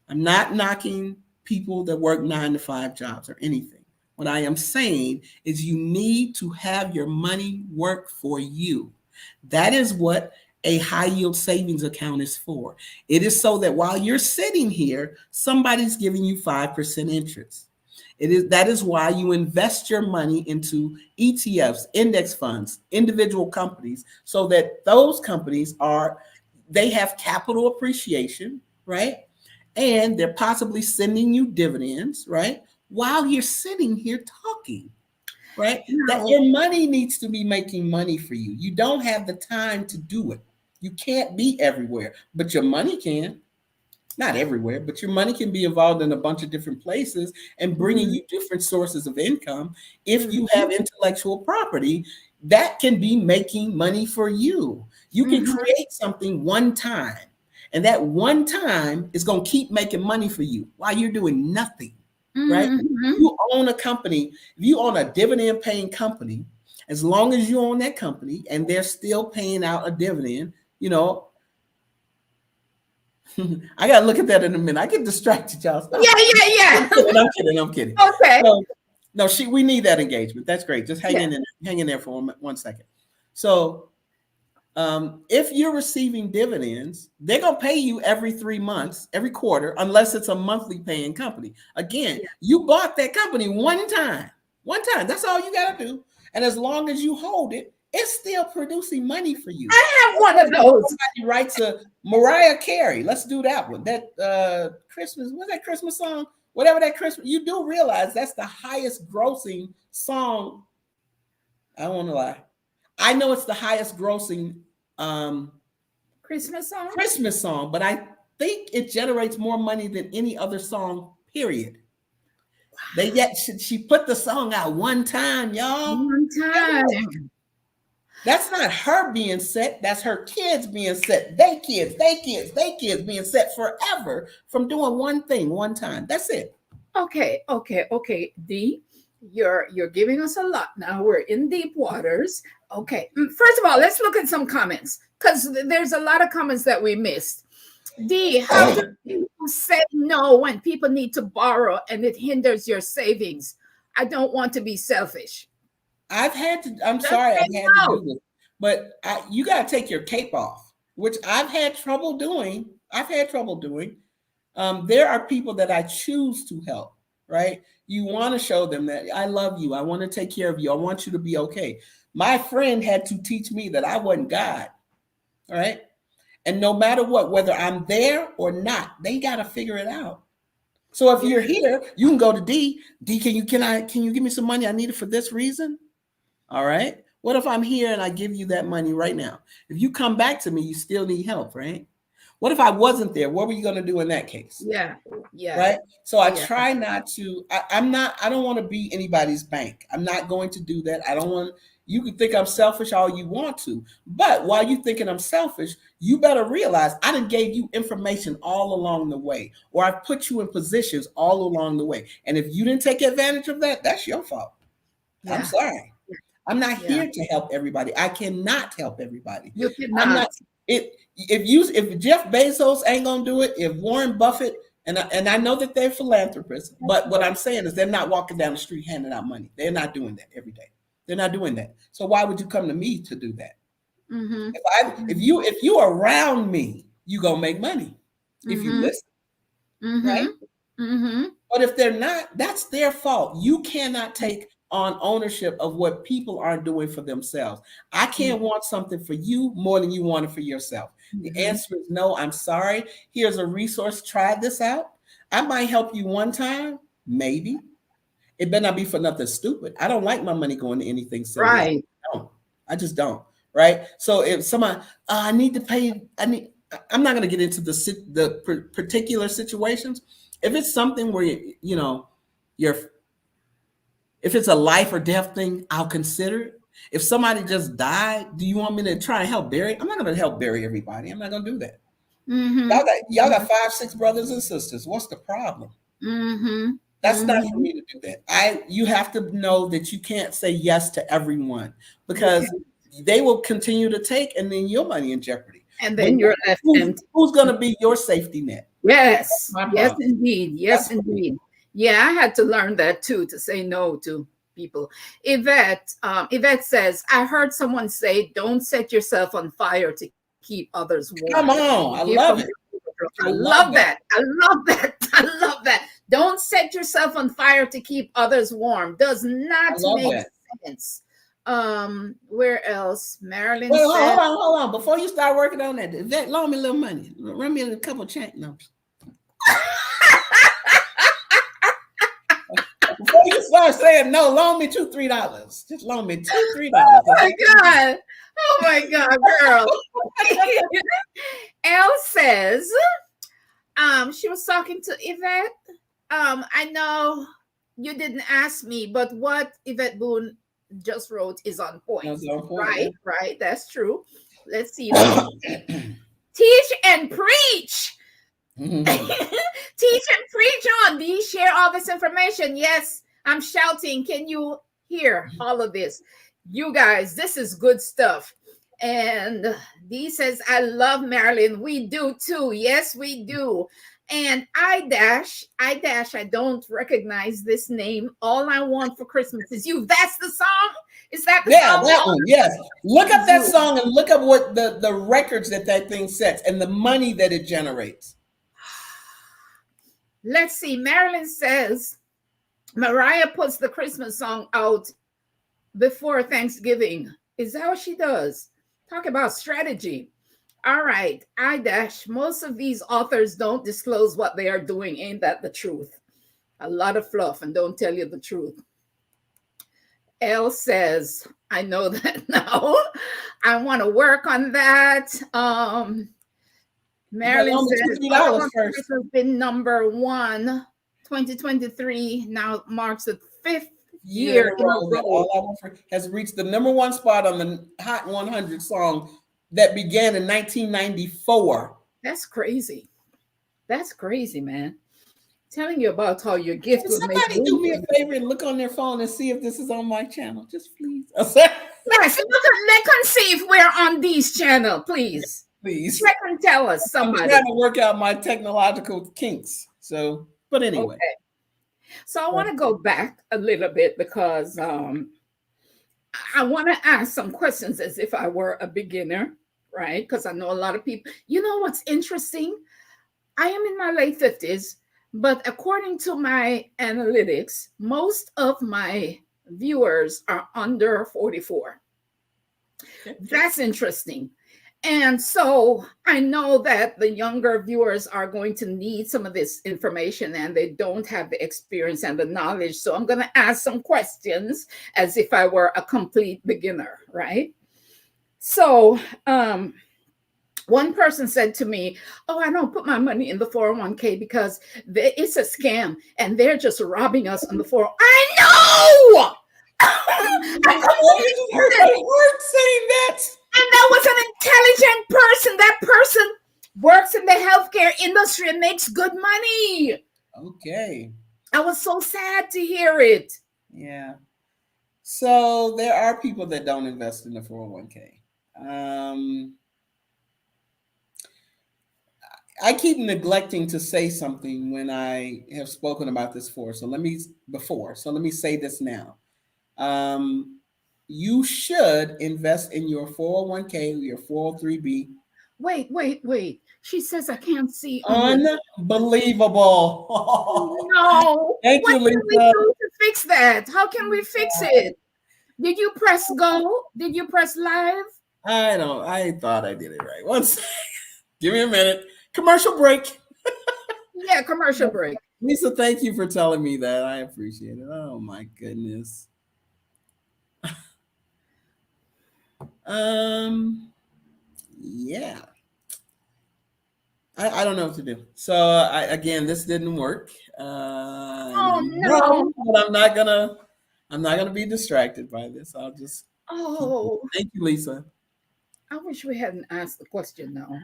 I'm not knocking people that work 9-to-5 jobs or anything. What I am saying is you need to have your money work for you. That is what a high yield savings account is for. It is so that while you're sitting here, somebody's giving you 5% interest. That is why you invest your money into ETFs, index funds, individual companies, so that those companies they have capital appreciation, right? And they're possibly sending you dividends, right? While you're sitting here talking, right? That your money needs to be making money for you. You don't have the time to do it. You can't be everywhere, but your money can. Not everywhere, but your money can be involved in a bunch of different places and bringing you different sources of income. If you have intellectual property, that can be making money for you. You can create something one time, and that one time is going to keep making money for you while you're doing nothing, right? You own a company, if you own a dividend paying company, as long as you own that company and they're still paying out a dividend, I gotta look at that in a minute. I get distracted, y'all. Stop. Yeah. I'm kidding. Okay. No, we need that engagement. That's great. Just hang in there for 1 second. So, if you're receiving dividends, they're gonna pay you every 3 months, every quarter, unless it's a monthly paying company. Again, you bought that company one time. That's all you gotta do. And as long as you hold it, it's still producing money for you. I have one of those. Somebody writes a Mariah Carey. Let's do that one. That Christmas, what's that Christmas song? Whatever that Christmas, you do realize that's the highest grossing song. I don't want to lie. I know it's the highest grossing Christmas song, but I think it generates more money than any other song, period. Wow. She put the song out one time, y'all. One time. That's not her being set. That's her kids being set. They kids being set forever from doing one thing one time. That's it. Okay. D, you're giving us a lot now. We're in deep waters. Okay. First of all, let's look at some comments because there's a lot of comments that we missed. D, how do you say no when people need to borrow and it hinders your savings? I don't want to be selfish. I'm Just sorry, say I've had to no. do this, but you got to take your cape off, which I've had trouble doing. There are people that I choose to help, right? You want to show them that I love you. I want to take care of you. I want you to be okay. My friend had to teach me that I wasn't God, right? And no matter what, whether I'm there or not, they got to figure it out. So if you're here, you can go to D. D, can you give me some money? I need it for this reason. All right. What if I'm here and I give you that money right now? If you come back to me, you still need help, right? What if I wasn't there? What were you going to do in that case? Yeah. Yeah. Right. So I Yeah. try not to, I don't want to be anybody's bank. I'm not going to do that. I don't want, you can think I'm selfish all you want to, but while you thinking I'm selfish, you better realize I done gave you information all along the way, or I've put you in positions all along the way. And if you didn't take advantage of that, that's your fault. Yeah. I'm sorry. I'm not Yeah. here to help everybody. I cannot help everybody. You cannot. I'm not. If Jeff Bezos ain't gonna do it, if Warren Buffett and I know that they're philanthropists, but what I'm saying is they're not walking down the street handing out money. They're not doing that every day. They're not doing that. So why would you come to me to do that? Mm-hmm. If you around me, you gonna make money if you listen, right? Mm-hmm. But if they're not, that's their fault. You cannot take on ownership of what people aren't doing for themselves. I can't want something for you more than you want it for yourself. The answer is no. I'm sorry. Here's a resource. Try this out. I might help you one time, maybe. It better not be for nothing stupid. I don't like my money going to anything silly. Right. I just don't. Right. So if someone, I need to pay. I'm not going to get into the particular situations. If it's something where if it's a life or death thing, I'll consider it. If somebody just died, do you want me to try and help bury? I'm not going to help bury everybody. I'm not going to do that. Mm-hmm. Y'all got 5, 6 brothers and sisters. What's the problem? Mm-hmm. That's not for me to do that. You have to know that you can't say yes to everyone because they will continue to take, and then your money in jeopardy. And then you're left empty. Who's going to be your safety net? Yes. Yes, indeed. Yes, indeed. Yeah, I had to learn that too, to say no to people. Yvette says, I heard someone say, don't set yourself on fire to keep others warm. Come on. I love it. I love that. I love that. I love that. Don't set yourself on fire to keep others warm. Does not make sense. Where else? Marilyn said, hold on. Before you start working on that, Yvette, loan me a little money. Run me a couple check numbers. Before you start saying no, loan me $2, $3. Just loan me $2, $3. Oh my God. Oh my God, girl. Elle says, she was talking to Yvette. I know you didn't ask me, but what Yvette Boone just wrote is on point. Right. That's true. Let's see. Teach and preach. Teach and preach on. Do you share all this information? Yes, I'm shouting. Can you hear all of this? You guys, this is good stuff. And Dee says, I love Marilyn. We do too. Yes, we do. And I don't recognize this name. All I want for Christmas is you. That's the song? Is that the song? That one, yes. Look up that song and look up what the records that thing sets and the money that it generates. Let's see. Marilyn says, Mariah puts the Christmas song out before Thanksgiving. Is that what she does? Talk about strategy. All right. Most of these authors don't disclose what they are doing. Ain't that the truth? A lot of fluff and don't tell you the truth. Elle says, I know that now. I want to work on that. Marilyn says, this has been number 1, 2023. Now marks the 5th year in a row. Has reached the number 1 spot on the Hot 100 song that began in 1994. That's crazy. That's crazy, man. Telling you about how your gift was made. Somebody do me a favor and look on their phone and see if this is on my channel. Just please. Yes, look and see if we're on Dee's channel, please. Please. Check and tell us, somebody. I'm trying to work out my technological kinks. So, but anyway. Okay. So I want to go back a little bit because I want to ask some questions as if I were a beginner, right? Because I know a lot of people. You know what's interesting? I am in my late 50s, but according to my analytics, most of my viewers are under 44. That's interesting. And so I know that the younger viewers are going to need some of this information and they don't have the experience and the knowledge. So I'm going to ask some questions as if I were a complete beginner, right? So, one person said to me, "Oh, I don't put my money in the 401k because it's a scam and they're just robbing us on the 401k." I know! I just heard my heart saying that. And that was an intelligent person. That person works in the healthcare industry and makes good money. Okay. I was so sad to hear it. Yeah. So there are people that don't invest in the 401k. I keep neglecting to say something when I have spoken about this before. So let me say this now. You should invest in your 401k, your 403b. Wait. She says I can't see. Unbelievable. No. Thank you, What can we Lisa. do to fix that? How can we fix it? Did you press go? Did you press live? I thought I did it right. One second. Give me a minute. Commercial break. Yeah, commercial break. Lisa, thank you for telling me that. I appreciate it. Oh my goodness. Yeah. I don't know what to do. So again, this didn't work. Oh no. But I'm not gonna be distracted by this. I'll just Thank you, Lisa. I wish we hadn't asked the question now.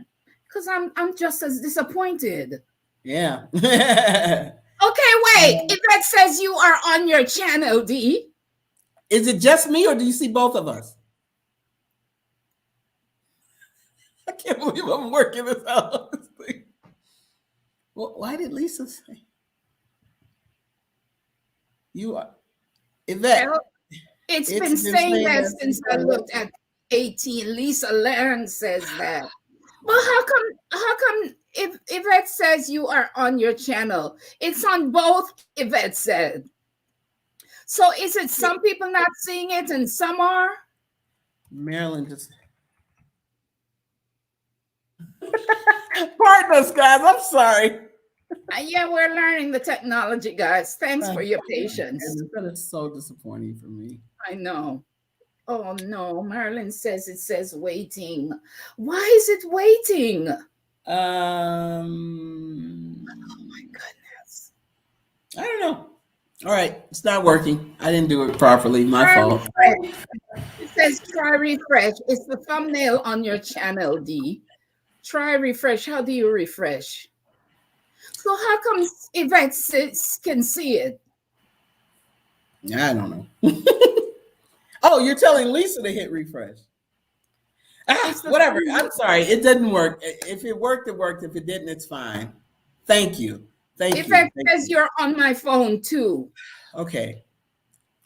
Because I'm just as disappointed. Yeah. Okay, wait. If that says you are on your channel, D. Is it just me or do you see both of us? I can't believe I'm working this out. Well, why did Lisa say you are? Yvette, Well, it's been saying that since I looked at 18. Lisa Learn says that. Well, how come if Yvette says you are on your channel, it's on both, Yvette said. So is it some people not seeing it and some are? Marilyn just pardon us, guys. I'm sorry. Yeah, we're learning the technology, guys. Thanks for your patience. That is so disappointing for me. I know. Oh no, Marilyn says it says waiting. Why is it waiting? Oh my goodness. I don't know. All right, it's not working. I didn't do it properly. My fault. It says try refresh. It's the thumbnail on your channel, D. Try refresh. How do you refresh? So how come Yvette can see it? I don't know. Oh, you're telling Lisa to hit refresh. Whatever. I'm sorry. It didn't work. If it worked, it worked. If it didn't, it's fine. Thank you. Thank you. Yvette says you're on my phone too. Okay.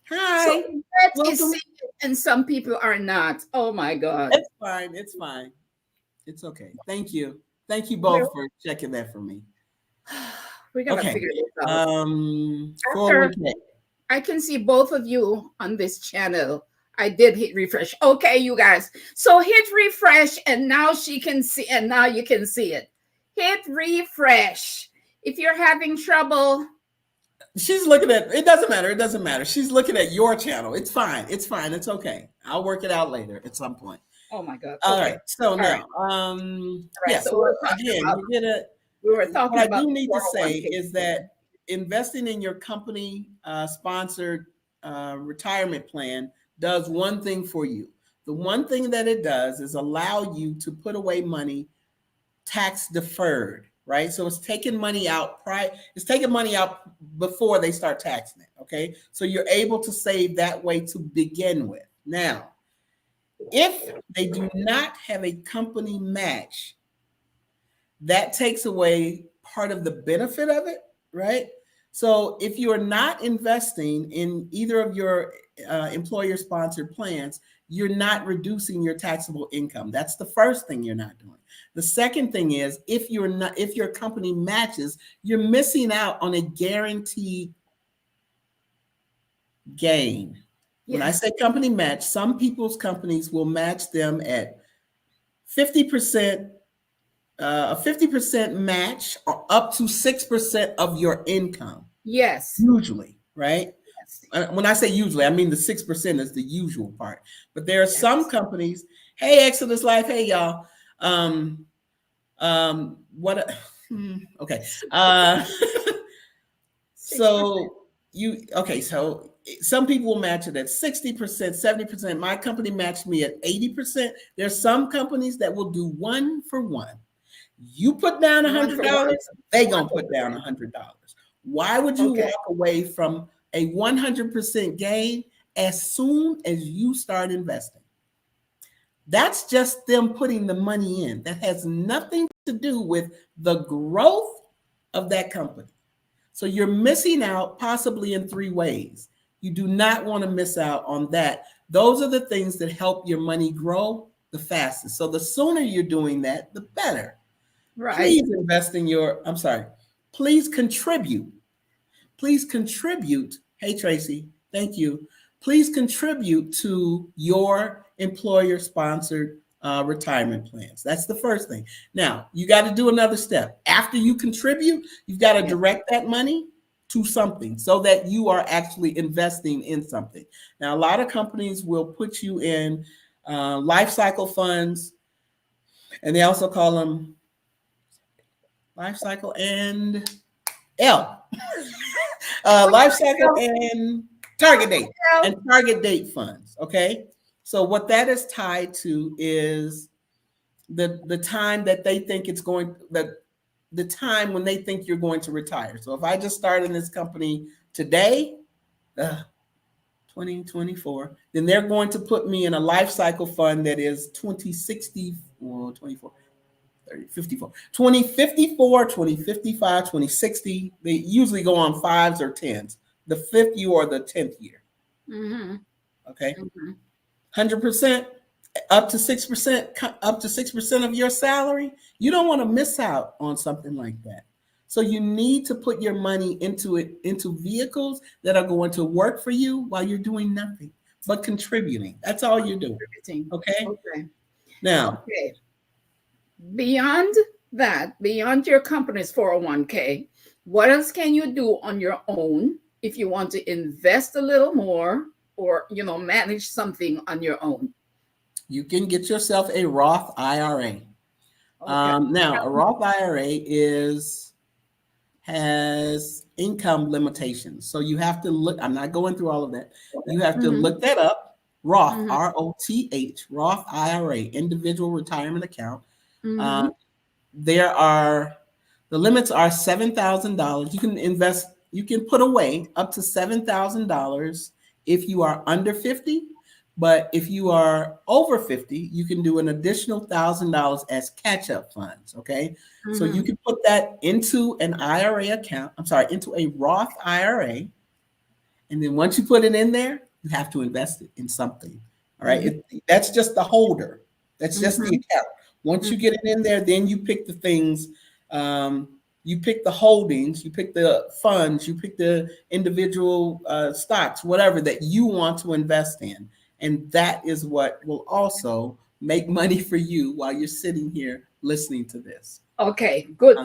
Hi. So Yvette is seeing it and some people are not. Oh my God. It's fine. It's fine. It's okay. Thank you. Thank you both for checking that for me. We're gonna figure this out. I can see both of you on this channel. I did hit refresh. Okay, you guys. So hit refresh and now she can see, and now you can see it. Hit refresh. If you're having trouble. She's looking at, it doesn't matter. It doesn't matter. She's looking at your channel. It's fine. It's fine. It's okay. I'll work it out later at some point. Oh my God. All right. So now, yeah. So again, we were talking about. What I do need to say is that investing in your company sponsored retirement plan does one thing for you. The one thing that it does is allow you to put away money tax deferred, right? So it's taking money out before they start taxing it, okay? So you're able to save that way to begin with. Now, if they do not have a company match, that takes away part of the benefit of it, right? So if you are not investing in either of your employer-sponsored plans, you're not reducing your taxable income. That's the first thing you're not doing. The second thing is if your company matches, you're missing out on a guaranteed gain. When I say company match, some people's companies will match them at 50%, a 50% match, or up to 6% of your income. Yes. Usually, right? Yes. When I say usually, I mean the 6% is the usual part. But there are some companies. Hey, Exodus Life. Hey, y'all. What? Okay. So so some people will match it at 60%, 70%. My company matched me at 80%. There's some companies that will do 1 for 1. You put down $100, they gonna put down $100. Why would you walk away from a 100% gain as soon as you start investing? That's just them putting the money in. That has nothing to do with the growth of that company. So you're missing out possibly in 3 ways. You do not want to miss out on that. Those are the things that help your money grow the fastest. So the sooner you're doing that, the better. Right. Please invest in please contribute. Please contribute. Hey, Tracy, thank you. Please contribute to your employer-sponsored retirement plans. That's the first thing. Now, you got to do another step. After you contribute, you've got to direct that money to something so that you are actually investing in something. Now, a lot of companies will put you in life cycle funds, and they also call them life cycle and life cycle and target date funds. Okay. So what that is tied to is the time that they think the time when they think you're going to retire. So if I just started in this company today, 2024, then they're going to put me in a life cycle fund that is 2060 or 24. 54, 2054, 2055, 2060. They usually go on 5s or 10s, the 5th year or the 10th year. Mm-hmm. Okay. 100%, up to 6% of your salary. You don't want to miss out on something like that. So you need to put your money into vehicles that are going to work for you while you're doing nothing but contributing. That's all you're doing. Okay. Now. Beyond that, beyond your company's 401k, what else can you do on your own if you want to invest a little more or, manage something on your own? You can get yourself a Roth IRA. Now, a Roth IRA has income limitations. So you have to look, I'm not going through all of that. You have to look that up. Roth, R-O-T-H, Roth IRA, individual retirement account. The limits are $7,000. You can invest, you can put away up to $7,000 if you are under 50. But if you are over 50, you can do an additional $1,000 as catch-up funds. Okay. So you can put that into an IRA account. Into a Roth IRA. And then once you put it in there, you have to invest it in something. All right. That's just the holder. That's just the account. Once you get it in there, then you pick the things, you pick the holdings, you pick the funds, you pick the individual stocks, whatever that you want to invest in. And that is what will also make money for you while you're sitting here listening to this. Okay, good.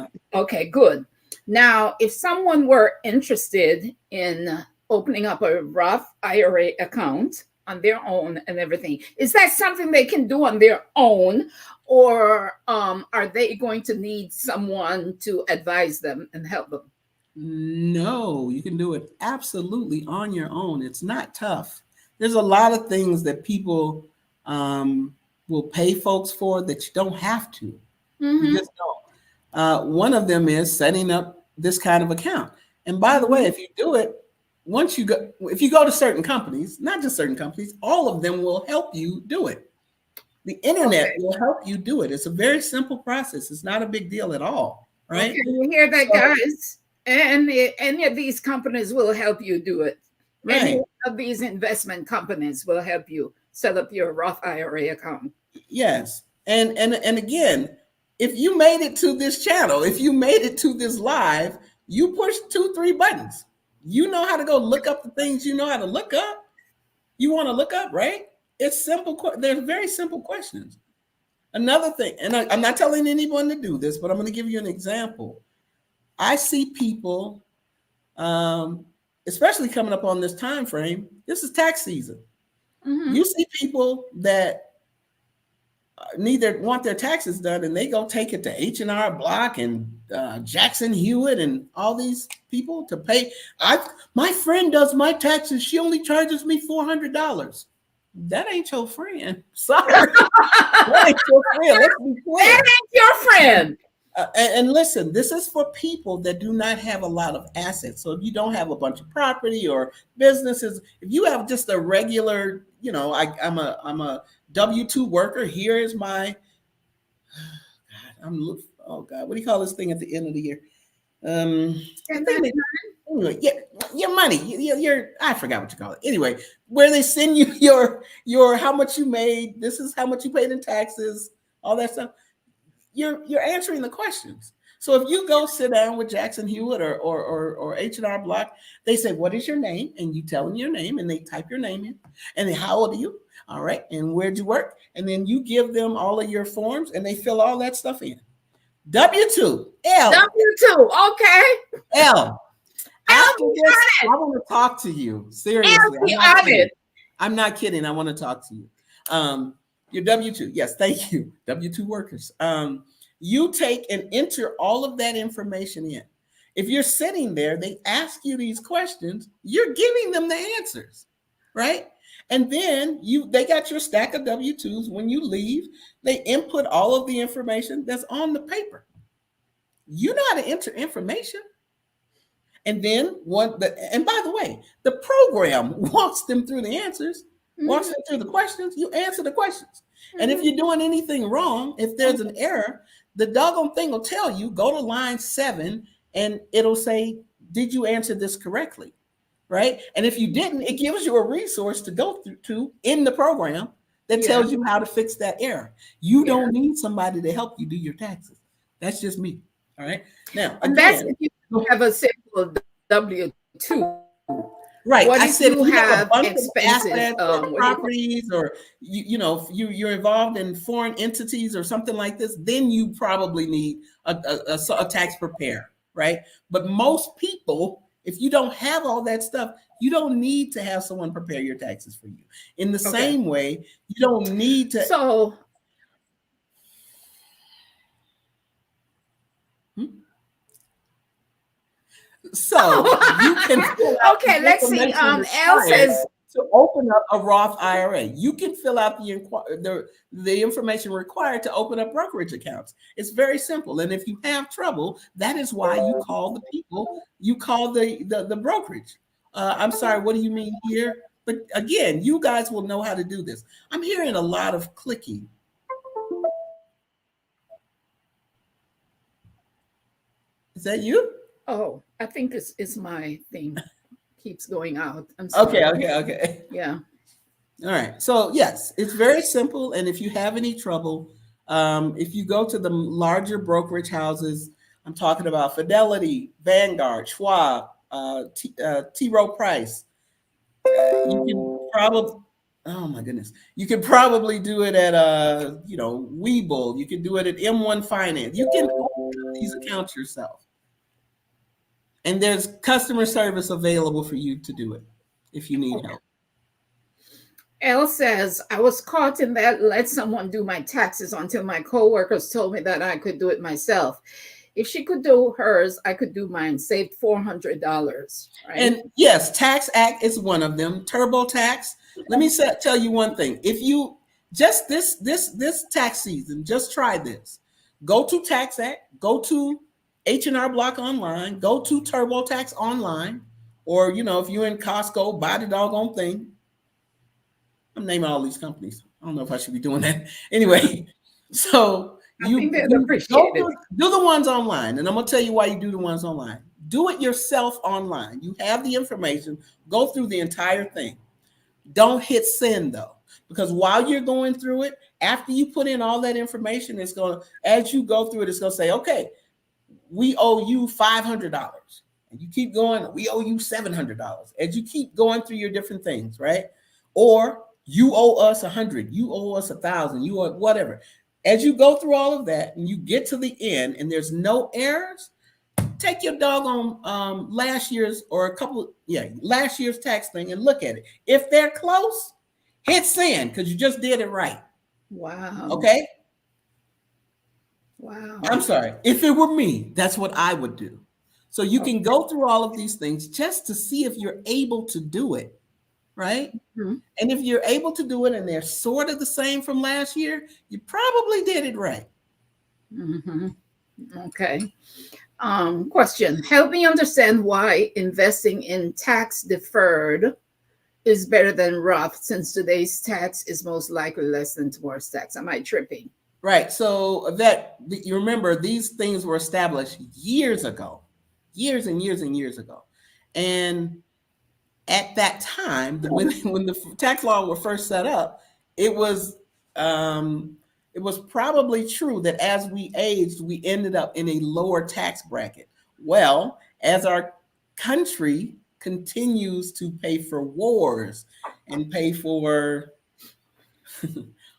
Good. Now, if someone were interested in opening up a Roth IRA account on their own and everything, is that something they can do on their own? Or are they going to need someone to advise them and help them? No, you can do it absolutely on your own. It's not tough. There's a lot of things that people will pay folks for that you don't have to. You just don't. One of them is setting up this kind of account. And by the way, if you do it, if you go to certain companies, not just certain companies, all of them will help you do it. The internet will help you do it. It's a very simple process. It's not a big deal at all, right? Okay, you hear that, guys? And any of these companies will help you do it. Any Right. of these investment companies will help you set up your Roth IRA account. Yes. And again, if you made it to this channel, if you made it to this live, you push 2, 3 buttons. You know how to go look up the things you know how to look up. You want to look up, right? It's simple. They're very simple questions. Another thing, and I'm not telling anyone to do this, but I'm going to give you an example. I see people, especially coming up on this time frame. This is tax season. Mm-hmm. You see people that want their taxes done, and they go take it to H&R Block and Jackson Hewitt and all these people to pay. My friend does my taxes. She only charges me $400. That ain't your friend. Sorry, that ain't your friend. Let's be clear. That ain't your friend. And listen, this is for people that do not have a lot of assets. So if you don't have a bunch of property or businesses, if you have just a regular, I'm a W-2 worker. Here is my, oh God, what do you call this thing at the end of the year? Your money, your I forgot what you call it. Anyway, where they send you your how much you made. This is how much you paid in taxes. All that stuff. You're answering the questions. So if you go sit down with Jackson Hewitt or H&R Block, they say, "What is your name?" And you tell them your name, and they type your name in, and then how old are you? All right, and where'd you work? And then you give them all of your forms, and they fill all that stuff in. W-2, L. W-2, okay. L. After this, I want to talk to you. Seriously. I'm not kidding. I want to talk to you. Your W-2. Yes, thank you. W-2 workers. You take and enter all of that information in. If you're sitting there, they ask you these questions, you're giving them the answers, right? And then they got your stack of W-2s. When you leave, they input all of the information that's on the paper. You know how to enter information. And then and by the way, the program walks them through the answers, walks them through the questions. You answer the questions. And if you're doing anything wrong, if there's an error, the doggone thing will tell you, go to line 7, and it'll say, did you answer this correctly? Right? And if you didn't, it gives you a resource to go to in the program that tells you how to fix that error. You don't need somebody to help you do your taxes. That's just me. All right. Now, and that's if you have a simple W-2. Right. What I if said you if you have a bunch expensive of assets or properties, or you're involved in foreign entities or something like this, then you probably need a tax preparer, right? But most people, if you don't have all that stuff, you don't need to have someone prepare your taxes for you. In the same way, you don't need to. So. So you can okay, let's see. L says to open up a Roth IRA. You can fill out the information required to open up brokerage accounts. It's very simple. And if you have trouble, that is why you call the people, you call the brokerage. I'm sorry, what do you mean here? But again, you guys will know how to do this. I'm hearing a lot of clicking. Is that you? Oh, I think it's my thing. Keeps going out. I'm sorry. Okay. Yeah. All right. So yes, it's very simple. And if you have any trouble, if you go to the larger brokerage houses, I'm talking about Fidelity, Vanguard, Schwab, T. Rowe Price. You can probably, oh my goodness, you can probably do it at Webull. You can do it at M1 Finance. You can open these accounts yourself. And there's customer service available for you to do it if you need help. Elle says, I was caught in that let someone do my taxes until my coworkers told me that I could do it myself. If she could do hers, I could do mine. Saved $400. Right? And yes, Tax Act is one of them. TurboTax. Let me tell you one thing. If you just this tax season, just try this. Go to Tax Act. Go to H&R Block online, go to TurboTax online, or, if you're in Costco, buy the doggone thing. I'm naming all these companies. I don't know if I should be doing that. Anyway, so I think they'd You go appreciate it. through, do the ones online, and I'm gonna tell you why you do the ones online. Do it yourself online. You have the information. Go through the entire thing. Don't hit send though, because while you're going through it, after you put in all that information, it's gonna, as you go through it, it's gonna say, okay, we owe you $500, and you keep going. We owe you $700 as you keep going through your different things, right? Or you owe us 100, you owe us 1,000, you owe whatever. As you go through all of that, and you get to the end, and there's no errors, take your doggone last year's or a couple, last year's tax thing and look at it. If they're close, hit send because you just did it right. Wow. Okay. Wow. I'm sorry. If it were me, that's what I would do. So you can go through all of these things just to see if you're able to do it, right? Mm-hmm. And if you're able to do it and they're sort of the same from last year, you probably did it right. Mm-hmm. Okay. Question. Help me understand why investing in tax deferred is better than Roth, since today's tax is most likely less than tomorrow's tax. Am I tripping? Right. So that you remember, these things were established years ago, years and years and years ago. And at that time, when the tax law were first set up, it was probably true that as we aged, we ended up in a lower tax bracket. Well, as our country continues to pay for wars and pay for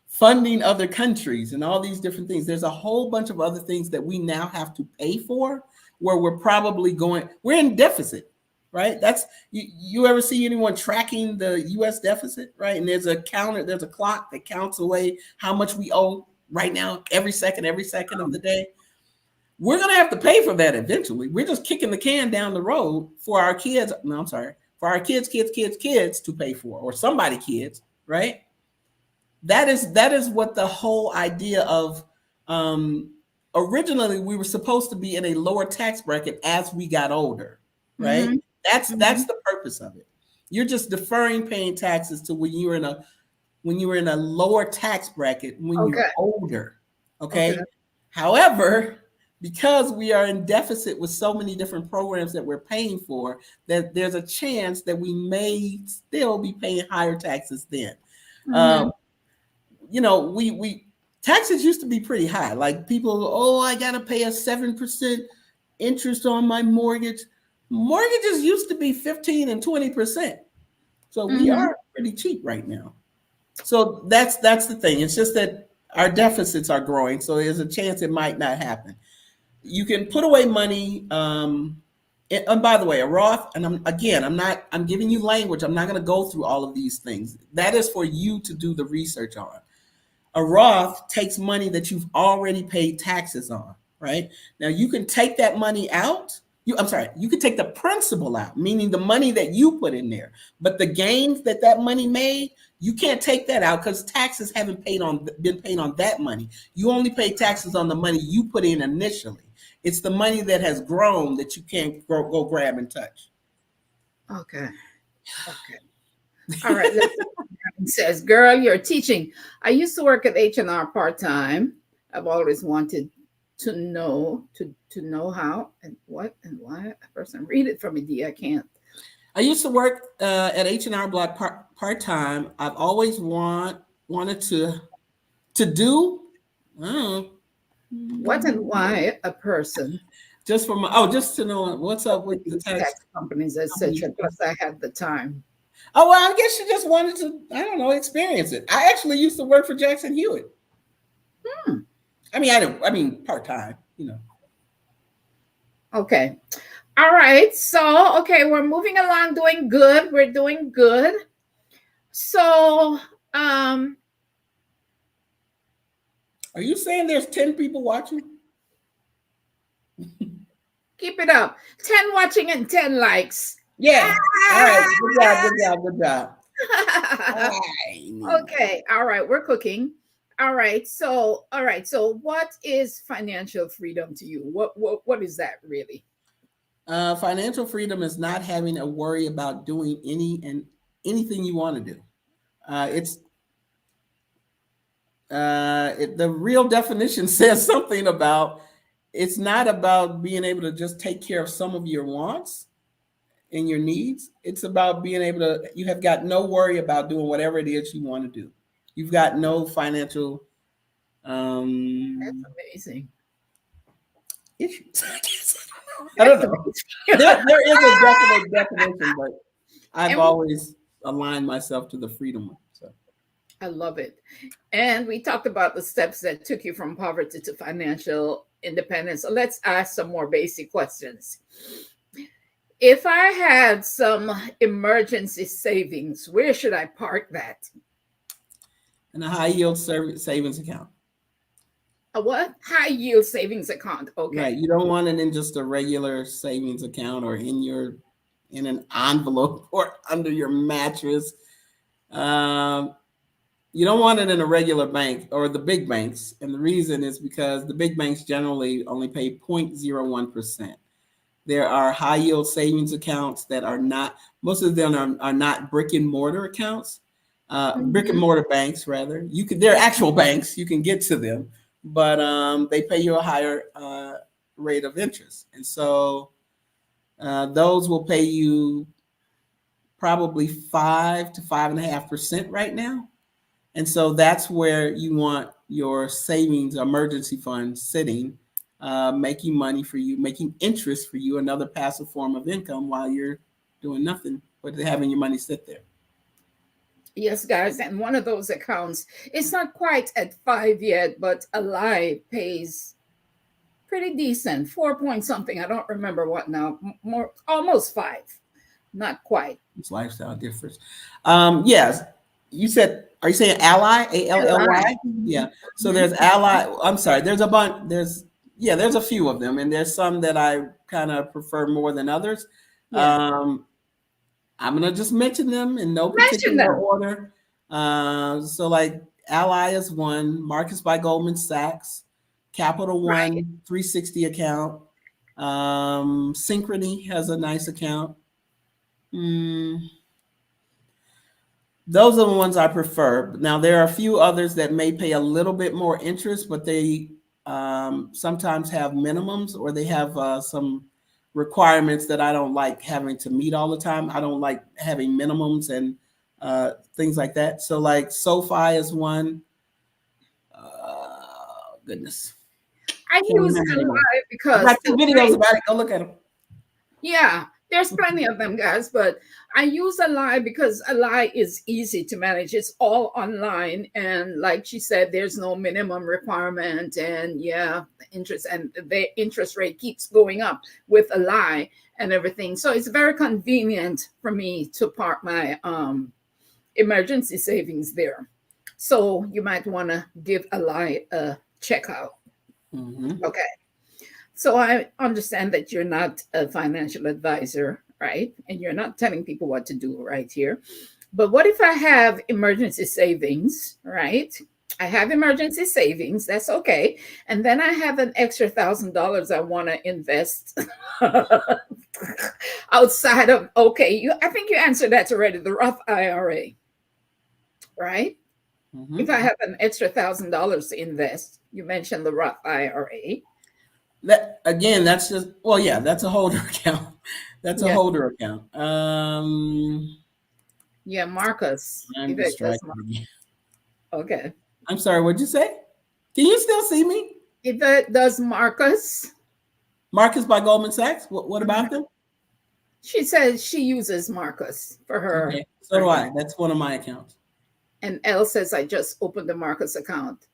funding other countries and all these different things, there's a whole bunch of other things that we now have to pay for, where we're in deficit, right? That's you ever see anyone tracking the US deficit, right? And there's a clock that counts away how much we owe right now, every second of the day. We're going to have to pay for that eventually. We're just kicking the can down the road for our kids. No, I'm sorry. For our kids to pay for, or somebody kids, right? That is what the whole idea of originally we were supposed to be in a lower tax bracket as we got older, right? Mm-hmm. That's the purpose of it. You're just deferring paying taxes to when you were in a lower tax bracket when you're older. Okay? However, because we are in deficit with so many different programs that we're paying for, that there's a chance that we may still be paying higher taxes then. Mm-hmm. We taxes used to be pretty high. Like people, I gotta pay a 7% interest on my mortgage. Mortgages used to be 15 and 20%. So we are pretty cheap right now. So that's the thing. It's just that our deficits are growing. So there's a chance it might not happen. You can put away money. And by the way, a Roth, and I'm giving you language. I'm not going to go through all of these things. That is for you to do the research on. A Roth takes money that you've already paid taxes on, right? Now you can take that money out. You can take the principal out, meaning the money that you put in there. But the gains that money made, you can't take that out because taxes haven't been paid on that money. You only pay taxes on the money you put in initially. It's the money that has grown that you can't go grab and touch. Okay. All right. It says, girl, you're teaching. I used to work at H&R part-time. I've always wanted to know how and what and why. A person read it for me, D. I can't. I used to work at H&R Block part-time. I've always wanted to do what and why a person, just to know what's up with the tax companies, etc. Plus, I had the time. Oh, well, I guess you just wanted to, experience it. I actually used to work for Jackson Hewitt. I mean, part-time, Okay. All right. So, we're moving along, doing good. We're doing good. So, are you saying there's 10 people watching? Keep it up. 10 watching and 10 likes. Yeah. All right. Good job. Okay. All right. We're cooking. All right. So what is financial freedom to you? What is that really? Financial freedom is not having to worry about doing anything you want to do. The real definition says something about it's not about being able to just take care of some of your wants and your needs. It's about being able to, you have got no worry about doing whatever it is you want to do. You've got no financial That's amazing. issues. I don't know. There is a definite definition, but I've And always aligned myself to the freedom one. So I love it. And we talked about the steps that took you from poverty to financial independence. So let's ask some more basic questions. If I had some emergency savings, where should I park that? in a high yield savings account. A what? High yield savings account. Okay. Right. You don't want it in just a regular savings account or in an envelope or under your mattress. You don't want it in a regular bank or the big banks. And the reason is because the big banks generally only pay 0.01%. There are high yield savings accounts that are not, most of them are not brick and mortar accounts, brick and mortar banks rather. They're actual banks, you can get to them, but they pay you a higher rate of interest. And so those will pay you probably 5 to 5.5% right now. And so that's where you want your savings emergency fund sitting, making money for you, making interest for you, another passive form of income while you're doing nothing but having your money sit there. Yes, guys. And one of those accounts, it's not quite at 5 yet, but Ally pays pretty decent, 4 point something. I don't remember what now, more almost 5. Not quite. It's lifestyle difference. Yes. You said, are you saying Ally? ALLY? Yeah. So there's Ally. I'm sorry. There's a bunch. There's a few of them, and there's some that I kind of prefer more than others. Yeah. I'm gonna just mention them in no particular order. So like Ally is one, Marcus by Goldman Sachs, Capital One 360 account, Synchrony has a nice account. Those are the ones I prefer. Now, there are a few others that may pay a little bit more interest, but they sometimes have minimums or they have some requirements that I don't like having to meet all the time. I don't like having minimums and things like that. So like SoFi is one. Goodness. I use Ally because I got 2 videos about it. Go look at them. Yeah. There's plenty of them, guys, but I use Ally because Ally is easy to manage. It's all online. And like she said, there's no minimum requirement. And the interest rate keeps going up with Ally and everything. So it's very convenient for me to park my emergency savings there. So you might want to give Ally a check out. Mm-hmm. Okay. So I understand that you're not a financial advisor, right? And you're not telling people what to do right here. But what if I have emergency savings, right? I have emergency savings. That's okay. And then I have an extra $1,000 I want to invest outside of, I think you answered that already, the Roth IRA, right? Mm-hmm. If I have an extra $1,000 to invest, you mentioned the Roth IRA. That again, that's just that's a holder account. That's a holder account. Marcus. I'm distracted. Okay. I'm sorry, what'd you say? Can you still see me? If it does Marcus. Marcus by Goldman Sachs. What about them? She says she uses Marcus for her. Okay. So do I. That's one of my accounts. And Elle says I just opened the Marcus account.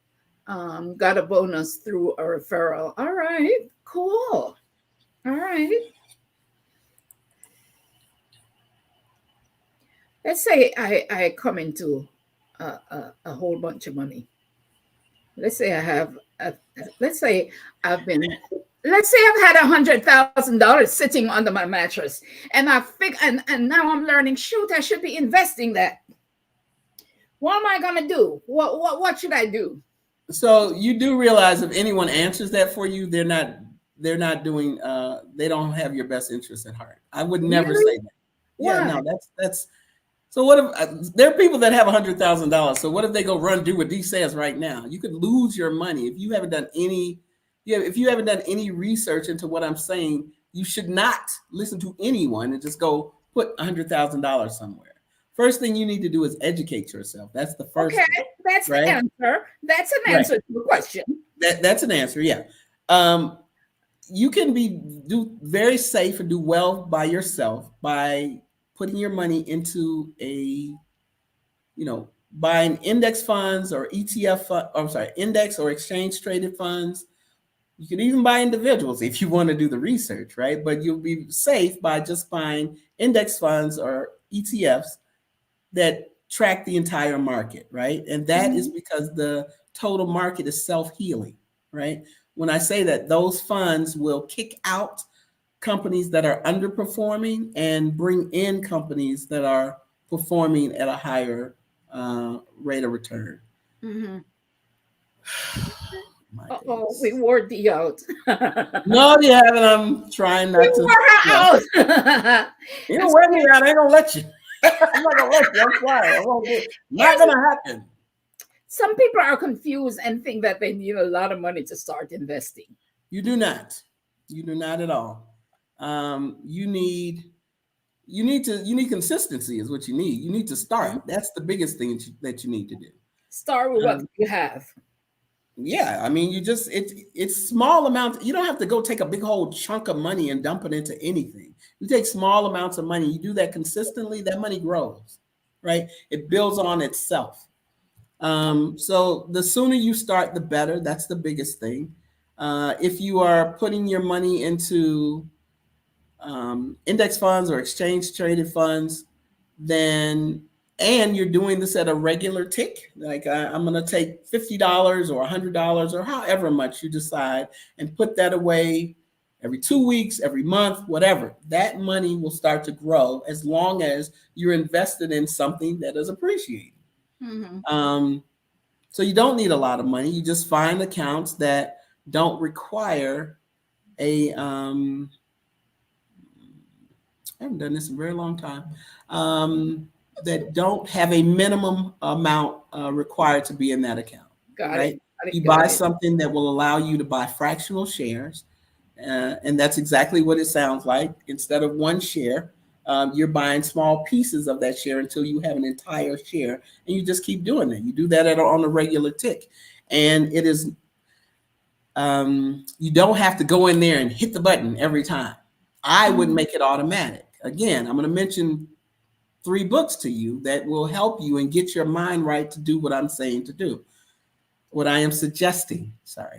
Got a bonus through a referral. All right, cool. All right. Let's say I come into a whole bunch of money. Let's say I have. Let's say I've had $100,000 sitting under my mattress, and and now I'm learning. Shoot, I should be investing that. What am I gonna do? What should I do? So you do realize if anyone answers that for you, they're not doing, they don't have your best interest at heart. I would never say that. Yeah, no, that's So what if there are people that have $100,000? So what if they go run do what Dee says right now? You could lose your money if you haven't done any. Yeah, if you haven't done any research into what I'm saying, you should not listen to anyone and just go put $100,000 somewhere. First thing you need to do is educate yourself. That's the first Okay, thing, that's the right? answer. That's an Right. answer to the question. That's an answer. Yeah. You can do very safe and do well by yourself by putting your money into buying index funds or ETF, I'm sorry, index or exchange traded funds. You can even buy individuals if you want to do the research, right? But you'll be safe by just buying index funds or ETFs that track the entire market, right? And that is because the total market is self-healing, right? When I say that, those funds will kick out companies that are underperforming and bring in companies that are performing at a higher rate of return. Mm-hmm. My Oh, we goodness. wore the out. No, you haven't. I'm trying We not to. wore her Yeah. out. You And don't so wear me out. I ain't gonna let you. I'm not gonna let you. I'm sorry. I won't do it. Not here's gonna happen. some people are confused and think that they need a lot of money to start investing. You do not. You do not at all. You need consistency is what you need. You need to start. That's the biggest thing that you need to do. Start with what Um, you have. yeah, I mean, it's small amounts. You don't have to go take a big whole chunk of money and dump it into anything. You take small amounts of money. You do that consistently. That money grows, right? It builds on itself. So the sooner you start, the better. That's the biggest thing. If you are putting your money into index funds or exchange traded funds, then and you're doing this at a regular tick, like I'm going to take $50 or $100 or however much you decide and put that away every 2 weeks, every month, whatever. That money will start to grow as long as you're invested in something that is appreciating. Mm-hmm. So you don't need a lot of money. You just find accounts that don't require a I haven't done this in a very long time. That don't have a minimum amount required to be in that account, Got it. right? Got it. You Got buy it. something that will allow you to buy fractional shares, and that's exactly what it sounds like. Instead of one share, you're buying small pieces of that share until you have an entire share, and you just keep doing that. You do that on a regular tick, and it is you don't have to go in there and hit the button every time. I would make it automatic. Again, I'm going to mention 3 books to you that will help you and get your mind right to do what I'm saying to do, what I am suggesting. Sorry.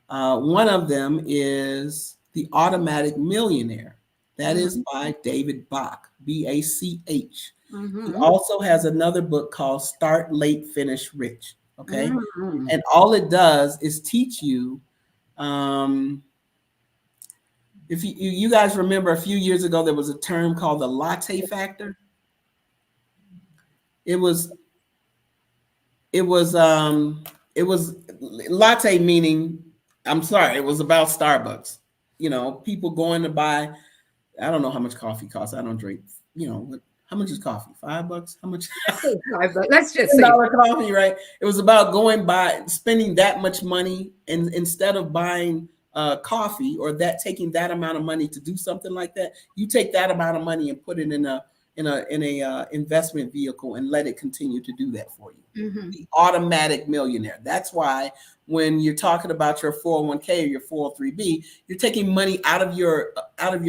One of them is The Automatic Millionaire. That is by David Bach, B-A-C-H. He also has another book called Start Late, Finish Rich. Okay. And all it does is teach you. If you guys remember a few years ago, there was a term called the latte factor. It was latte meaning, I'm sorry, it was about Starbucks. People going to buy, I don't know how much coffee costs. I don't drink, how much is coffee? $5? How much? Let's just say $10 coffee, right? It was about going by spending that much money, and instead of buying coffee or taking that amount of money to do something like that, you take that amount of money and put it in a investment vehicle and let it continue to do that for you. The automatic millionaire. That's why when you're talking about your 401k or your 403b, you're taking money out of your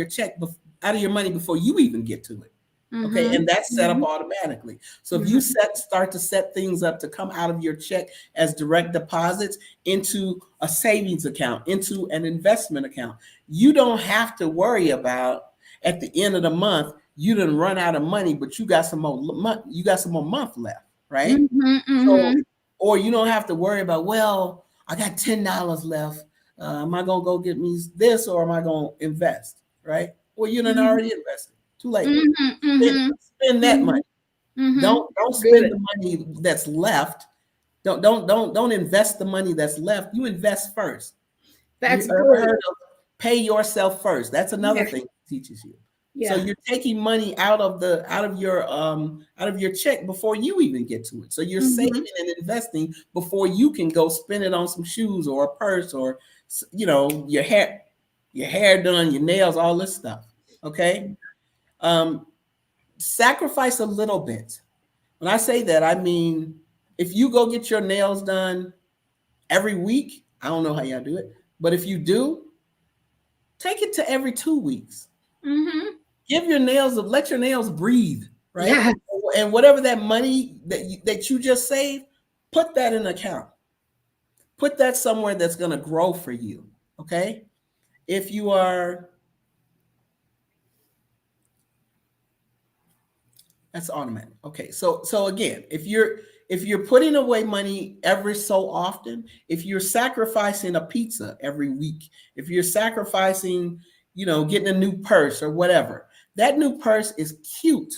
check, out of your money before you even get to it. Okay, and that's set up automatically. So if you start to set things up to come out of your check as direct deposits into a savings account, into an investment account, you don't have to worry about at the end of the month you didn't run out of money, but you got some more month left, right? So, or you don't have to worry about, well, I got $10 left. Am I gonna go get me this, or am I gonna invest? Right? Well, you done already invested. Too late. Spend that money. Don't spend the money that's left. Don't invest the money that's left. You invest first. That's You ever good. heard of pay yourself first? That's another thing it teaches you. So Yeah. you're taking money out of your check before you even get to it. So you're saving Mm-hmm. and investing before you can go spend it on some shoes or a purse or your hair done, your nails, all this stuff. Okay. Um, Sacrifice a little bit. When I say that, I mean if you go get your nails done every week, I don't know how y'all do it, but if you do, take it to every 2 weeks. Mm-hmm. Let your nails breathe, right? Yeah. And whatever that money that you just saved, put that in an account. Put that somewhere that's going to grow for you. Okay. If you are, that's automatic. Okay. So again, if you're putting away money every so often, if you're sacrificing a pizza every week, if you're sacrificing, getting a new purse or whatever, that new purse is cute,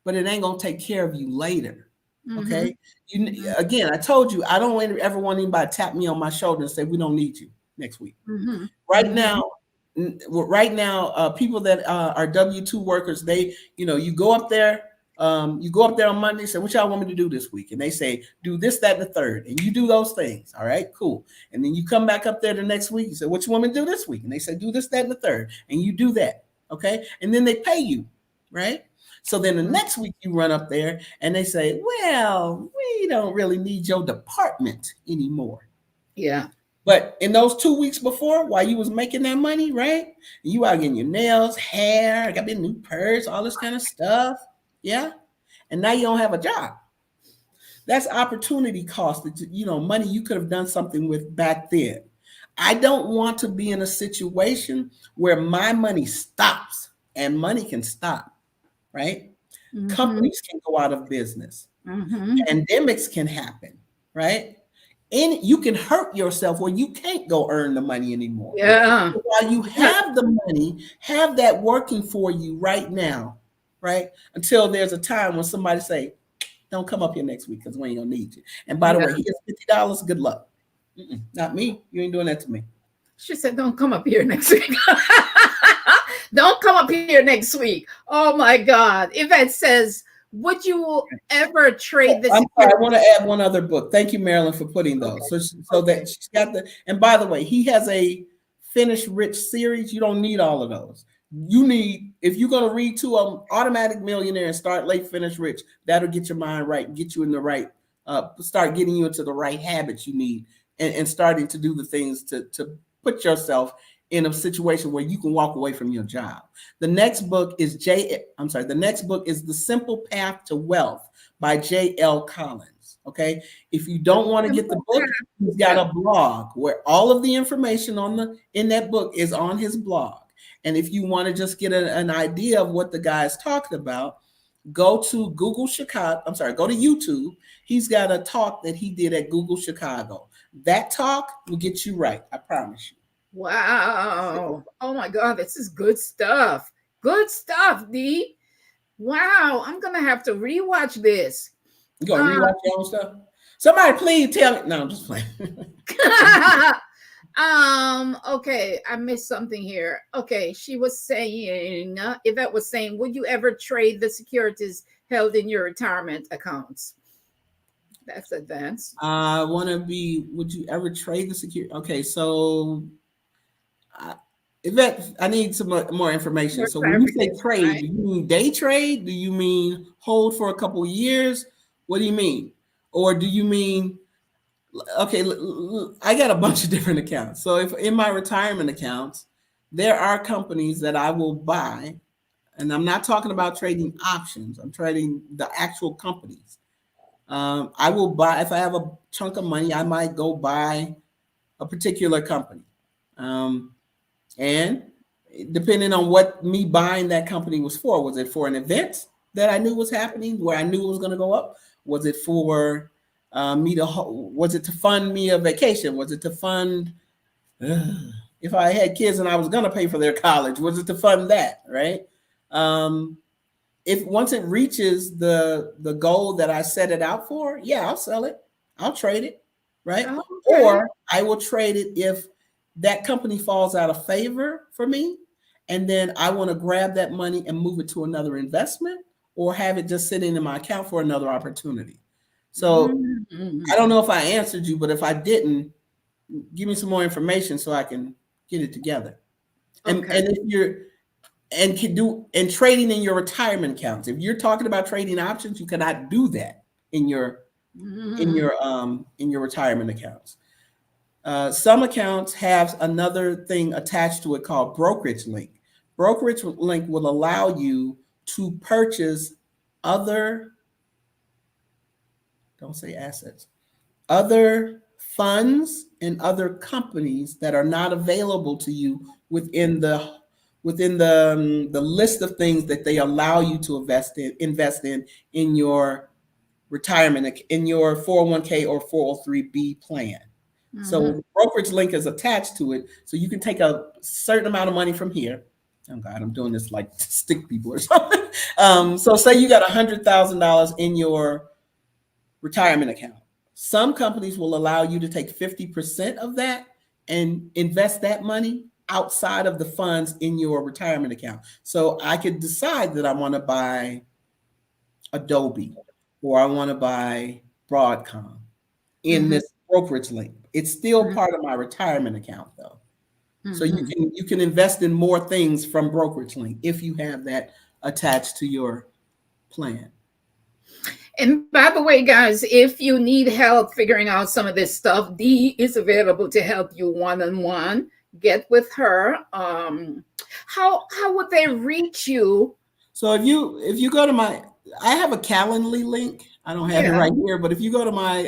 but it ain't gonna take care of you later. Mm-hmm. Okay. Again, I told you I don't ever want anybody to tap me on my shoulder and say we don't need you next week. Mm-hmm. Right Mm-hmm. now, people that are W-2 workers, you go up there. You go up there on Monday, say, what y'all want me to do this week? And they say, do this, that, and the third. And you do those things. All right, cool. And then you come back up there the next week. You say, what you want me to do this week? And they say, do this, that, and the third. And you do that. Okay. And then they pay you. Right. So then the next week you run up there and they say, well, we don't really need your department anymore. Yeah. But in those 2 weeks before, while you was making that money, right? You out getting your nails, hair, got me a new purse, all this kind of stuff. Yeah. And now you don't have a job. That's opportunity cost. Money you could have done something with back then. I don't want to be in a situation where my money stops, and money can stop, right? Mm-hmm. Companies can go out of business. Mm-hmm. Pandemics can happen, right? And you can hurt yourself where you can't go earn the money anymore. Yeah. So while you have the money, have that working for you right now, right? Until there's a time when somebody say, don't come up here next week because we ain't gonna need you. And by the Yeah. way, here's $50. Good luck. Not me. You ain't doing that to me. She said, don't come up here next week. Don't come up here next week. Oh my God. Yvette says, would you ever trade this? I'm sorry. I want to add one other book. Thank you, Marilyn, for putting those. So that she's got the. And by the way, he has a Finish Rich series. You don't need all of those. You need, if you're going to read to an automatic millionaire and start late, finish rich, that'll get your mind right, get you in the right, start getting you into the right habits you need, and starting to do the things to put yourself in a situation where you can walk away from your job. The next book is The next book is The Simple Path to Wealth by J.L. Collins. Okay. If you don't want to get the book, he's got a blog where all of the information in that book is on his blog. And if you want to just get an idea of what the guy is talking about, go to go to YouTube. He's got a talk that he did at Google Chicago. That talk will get you right. I promise you. Wow. Oh my God. This is good stuff. Good stuff, D. Wow. I'm going to have to rewatch this. You gonna rewatch your own stuff? Somebody please tell me. No, I'm just playing. Okay, I missed something here. Okay, she was saying, Yvette was saying, would you ever trade the securities held in your retirement accounts? That's advanced. Would you ever trade the security? Okay, so Yvette, I need some more information. So when you say trade, right, do you mean day trade? Do you mean hold for a couple of years? What do you mean? Or do you mean, okay, I got a bunch of different accounts. So if in my retirement accounts, there are companies that I will buy, and I'm not talking about trading options. I'm trading the actual companies. I will buy, if I have a chunk of money, I might go buy a particular company. And depending on what me buying that company was it for an event that I knew was happening where I knew it was going to go up? Was it for was it to fund me a vacation? Was it to fund, if I had kids and I was going to pay for their college, was it to fund that, right? If once it reaches the goal that I set it out for, yeah, I'll sell it. I'll trade it, right? Okay. Or I will trade it if that company falls out of favor for me and then I want to grab that money and move it to another investment or have it just sitting in my account for another opportunity. So I don't know if I answered you, but if I didn't, give me some more information so I can get it together. And Okay. and if you're and can do and trading in your retirement accounts. If you're talking about trading options, you cannot do that in your retirement accounts. Some accounts have another thing attached to it called brokerage link. Brokerage link will allow you to purchase other, don't say assets, other funds and other companies that are not available to you within the list of things that they allow you to invest in your retirement, in your 401k or 403b plan. So brokerage link is attached to it, so you can take a certain amount of money from here. Oh God, I'm doing this like stick people or something. So say you got $100,000 in your retirement account. Some companies will allow you to take 50% of that and invest that money outside of the funds in your retirement account. So I could decide that I want to buy Adobe or I want to buy Broadcom in this brokerage link. It's still part of my retirement account though. So you can invest in more things from brokerage link if you have that attached to your plan. And by the way, guys, if you need help figuring out some of this stuff, Dee is available to help you one-on-one. Get with her. How would they reach you? So if you go to I have a Calendly link. I don't have it right here, but if you go to my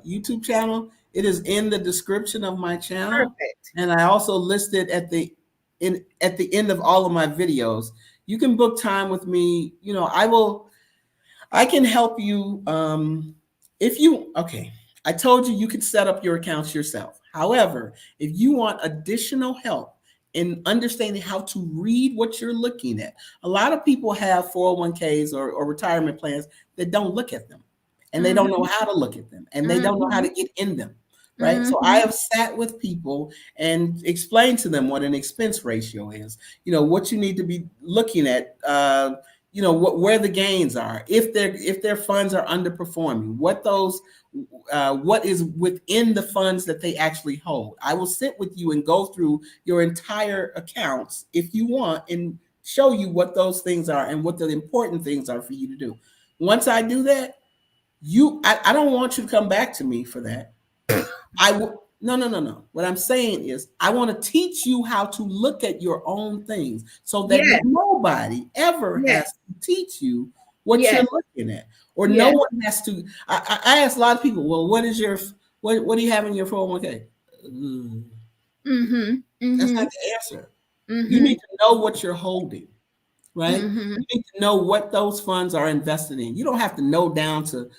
YouTube channel, it is in the description of my channel. Perfect. And I also list it at the end of all of my videos. You can book time with me. I can help you. I told you could set up your accounts yourself. However, if you want additional help in understanding how to read what you're looking at, a lot of people have 401ks or retirement plans that don't look at them, and they don't know how to look at them, and they don't know how to get in them. Right. So I have sat with people and explained to them what an expense ratio is, what you need to be looking at, where the gains are, if their funds are underperforming, what is within the funds that they actually hold. I will sit with you and go through your entire accounts if you want and show you what those things are and what the important things are for you to do. Once I do that, I don't want you to come back to me for that. No. What I'm saying is I want to teach you how to look at your own things so that nobody ever has to teach you what you're looking at, or no one has to. I ask a lot of people, well, what do you have in your 401k? That's not the answer. You need to know what you're holding, right? You need to know what those funds are invested in. You don't have to know down to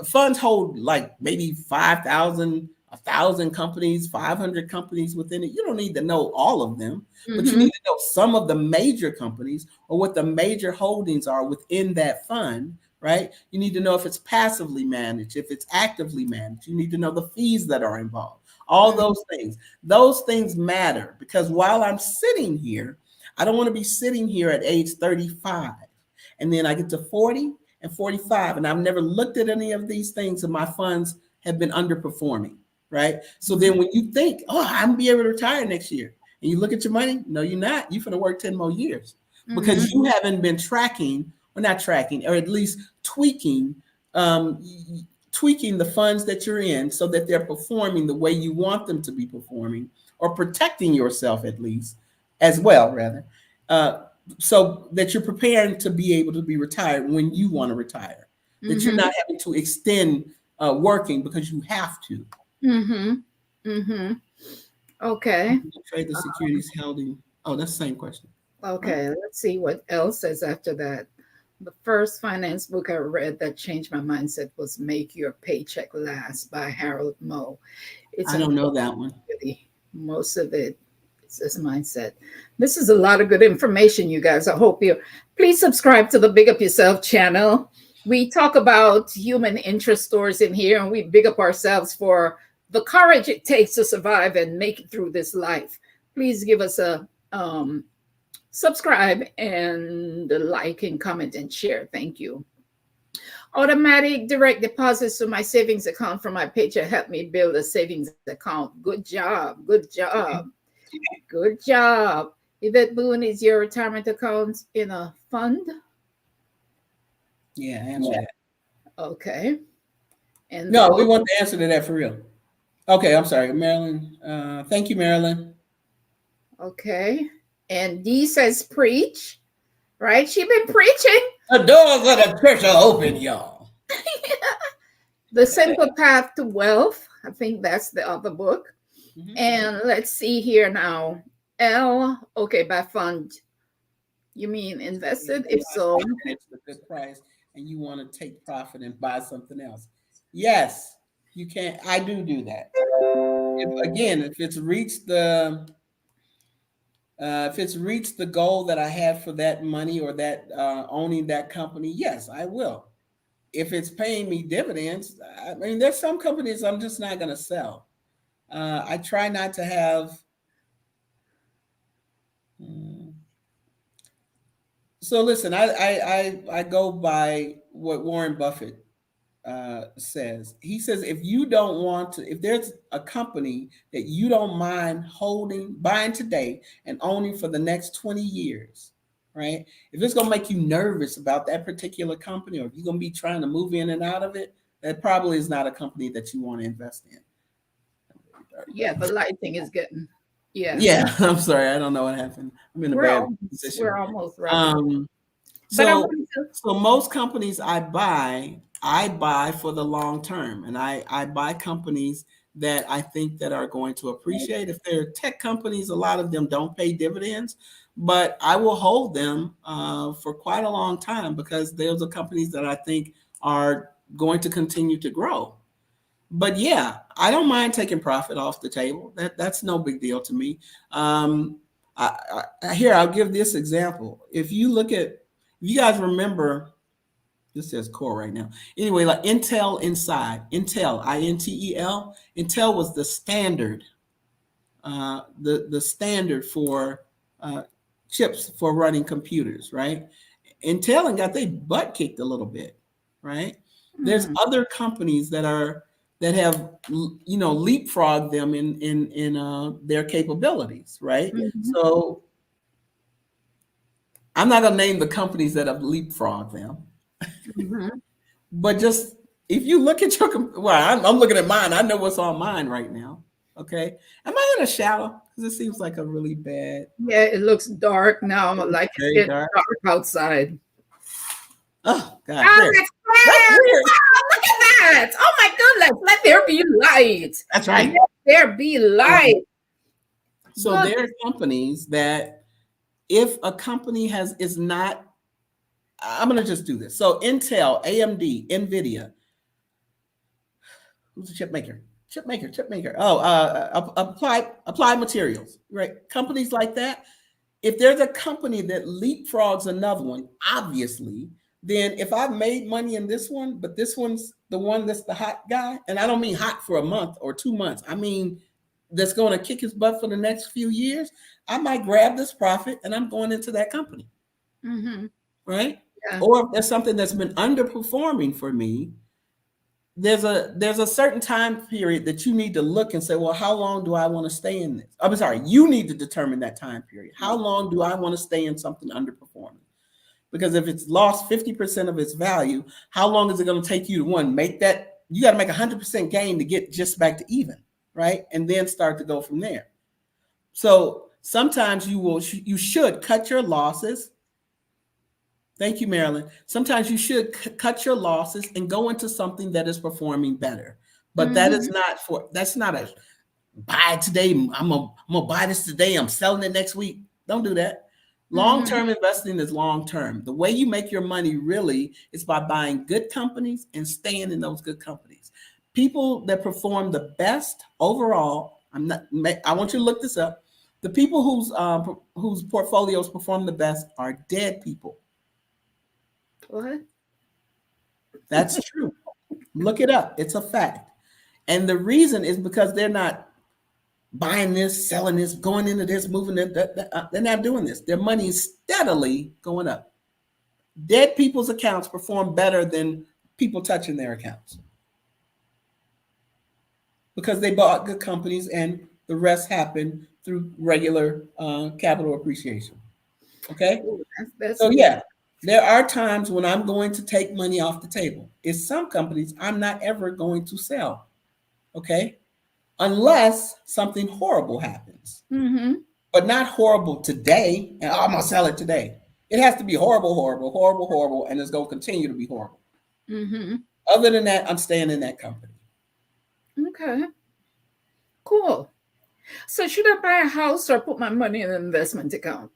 funds hold like maybe 5,000, 1,000 companies, 500 companies within it. You don't need to know all of them, but you need to know some of the major companies or what the major holdings are within that fund, right? You need to know if it's passively managed, if it's actively managed. You need to know the fees that are involved. All those things. Those things matter because while I'm sitting here, I don't want to be sitting here at age 35 and then I get to 40 and 45 and I've never looked at any of these things and my funds have been underperforming, right? So then when you think, I'm gonna be able to retire next year, and you look at your money, no, you're not. You're gonna work 10 more years because you haven't been tracking, or not tracking, or at least tweaking the funds that you're in so that they're performing the way you want them to be performing, or protecting yourself at least as well, rather, so that you're preparing to be able to be retired when you want to retire, that you're not having to extend working because you have to. Okay. Trade the securities held in. Oh, that's the same question. Okay, let's see what else says after that. The first finance book I read that changed my mindset was Make Your Paycheck Last by Harold Moe. I don't know that one. Most of it is this mindset. This is a lot of good information, you guys. I hope you please subscribe to the Big Up Yourself channel. We talk about human interest stories in here, and we big up ourselves for the courage it takes to survive and make it through this life. Please give us a subscribe and like and comment and share. Thank you. Automatic direct deposits to my savings account from my paycheck help me build a savings account. Good job. Good job. Good job. Yvette Boone, is your retirement account in a fund? Yeah, answer that. Okay. And No, we want the answer to that for real. Okay, I'm sorry, Marilyn. Thank you, Marilyn. okay. And D says preach, right? She been preaching. The doors of the church are open, y'all. The Simple Path to Wealth. I think that's the other book. Mhm. And let's see here now. L, okay, by fund. You mean invested? If so, It's a good price, and you want to take profit and buy something else. Yes, you can. I do that. If it's reached the goal that I had for that money or that owning that company, yes, I will. If it's paying me dividends, I mean, there's some companies I'm just not going to sell. I try not to have. So listen, I go by what Warren Buffett says. He says if you don't want to, if there's a company that you don't mind buying today and owning for the next 20 years, right? If it's gonna make you nervous about that particular company, or if you're gonna be trying to move in and out of it, that probably is not a company that you want to invest in. yeah, the lighting is getting, yeah. Yeah, I'm sorry, I don't know what happened. I'm in a bad position. We're almost right. So most companies I buy for the long term, and I buy companies that I think that are going to appreciate. If they're tech companies, a lot of them don't pay dividends, but I will hold them for quite a long time because those are companies that I think are going to continue to grow. But yeah, I don't mind taking profit off the table. That's no big deal to me. Here, I'll give this example. If you guys remember, this says core right now. Anyway, like Intel Inside, Intel, Intel, Intel was the standard, the standard for chips for running computers, right? Intel and got their butt kicked a little bit, right? There's other companies that have leapfrogged them in their capabilities, right? So I'm not gonna name the companies that have leapfrogged them, but just if you look at I'm looking at mine. I know what's on mine right now. Okay, am I in a shadow? Because it seems like a really bad. Yeah, it looks dark now, like it's dark outside. Oh God! Oh, that's weird. Oh, look at that! Oh my goodness! Let there be light. That's right. Let there be light. So there are companies that, if a company is not, I'm going to just do this. So Intel, AMD, NVIDIA. Who's the chip maker? Chip maker. Oh, Applied Materials, right? Companies like that. If there's a company that leapfrogs another one, obviously, then if I've made money in this one, but this one's the one that's the hot guy, and I don't mean hot for a month or 2 months. I mean that's going to kick his butt for the next few years. I might grab this profit and I'm going into that company, right? Yeah. Or if there's something that's been underperforming for me, there's a certain time period that you need to look and say, well, how long do I want to stay in this? I'm sorry, you need to determine that time period. How long do I want to stay in something underperforming? Because if it's lost 50% of its value, how long is it going to take you to make that? You got to make 100% gain to get just back to even, right? And then start to go from there. So sometimes you should cut your losses. Thank you, Marilyn. Sometimes you should cut your losses and go into something that is performing better. But that's not a buy today. I'm gonna buy this today. I'm selling it next week. Don't do that. Long-term investing is long-term. The way you make your money really is by buying good companies and staying in those good companies. People that perform the best overall, I want you to look this up. The people whose portfolios perform the best are dead people. What? That's true. Look it up. It's a fact. And the reason is because they're not buying this, selling this, going into this, moving that. They're not doing this. Their money is steadily going up. Dead people's accounts perform better than people touching their accounts because they bought good companies and the rest happened through regular capital appreciation. Okay? Ooh, that's So, good. yeah, there are times when I'm going to take money off the table. It's some companies I'm not ever going to sell. Okay? Unless something horrible happens, Mm-hmm. but not horrible today. And I'm going to sell it today. It has to be horrible, horrible, horrible, horrible, and it's going to continue to be horrible. Mm-hmm. Other than that, I'm staying in that company. Okay. Cool. So should I buy a house or put my money in an investment account?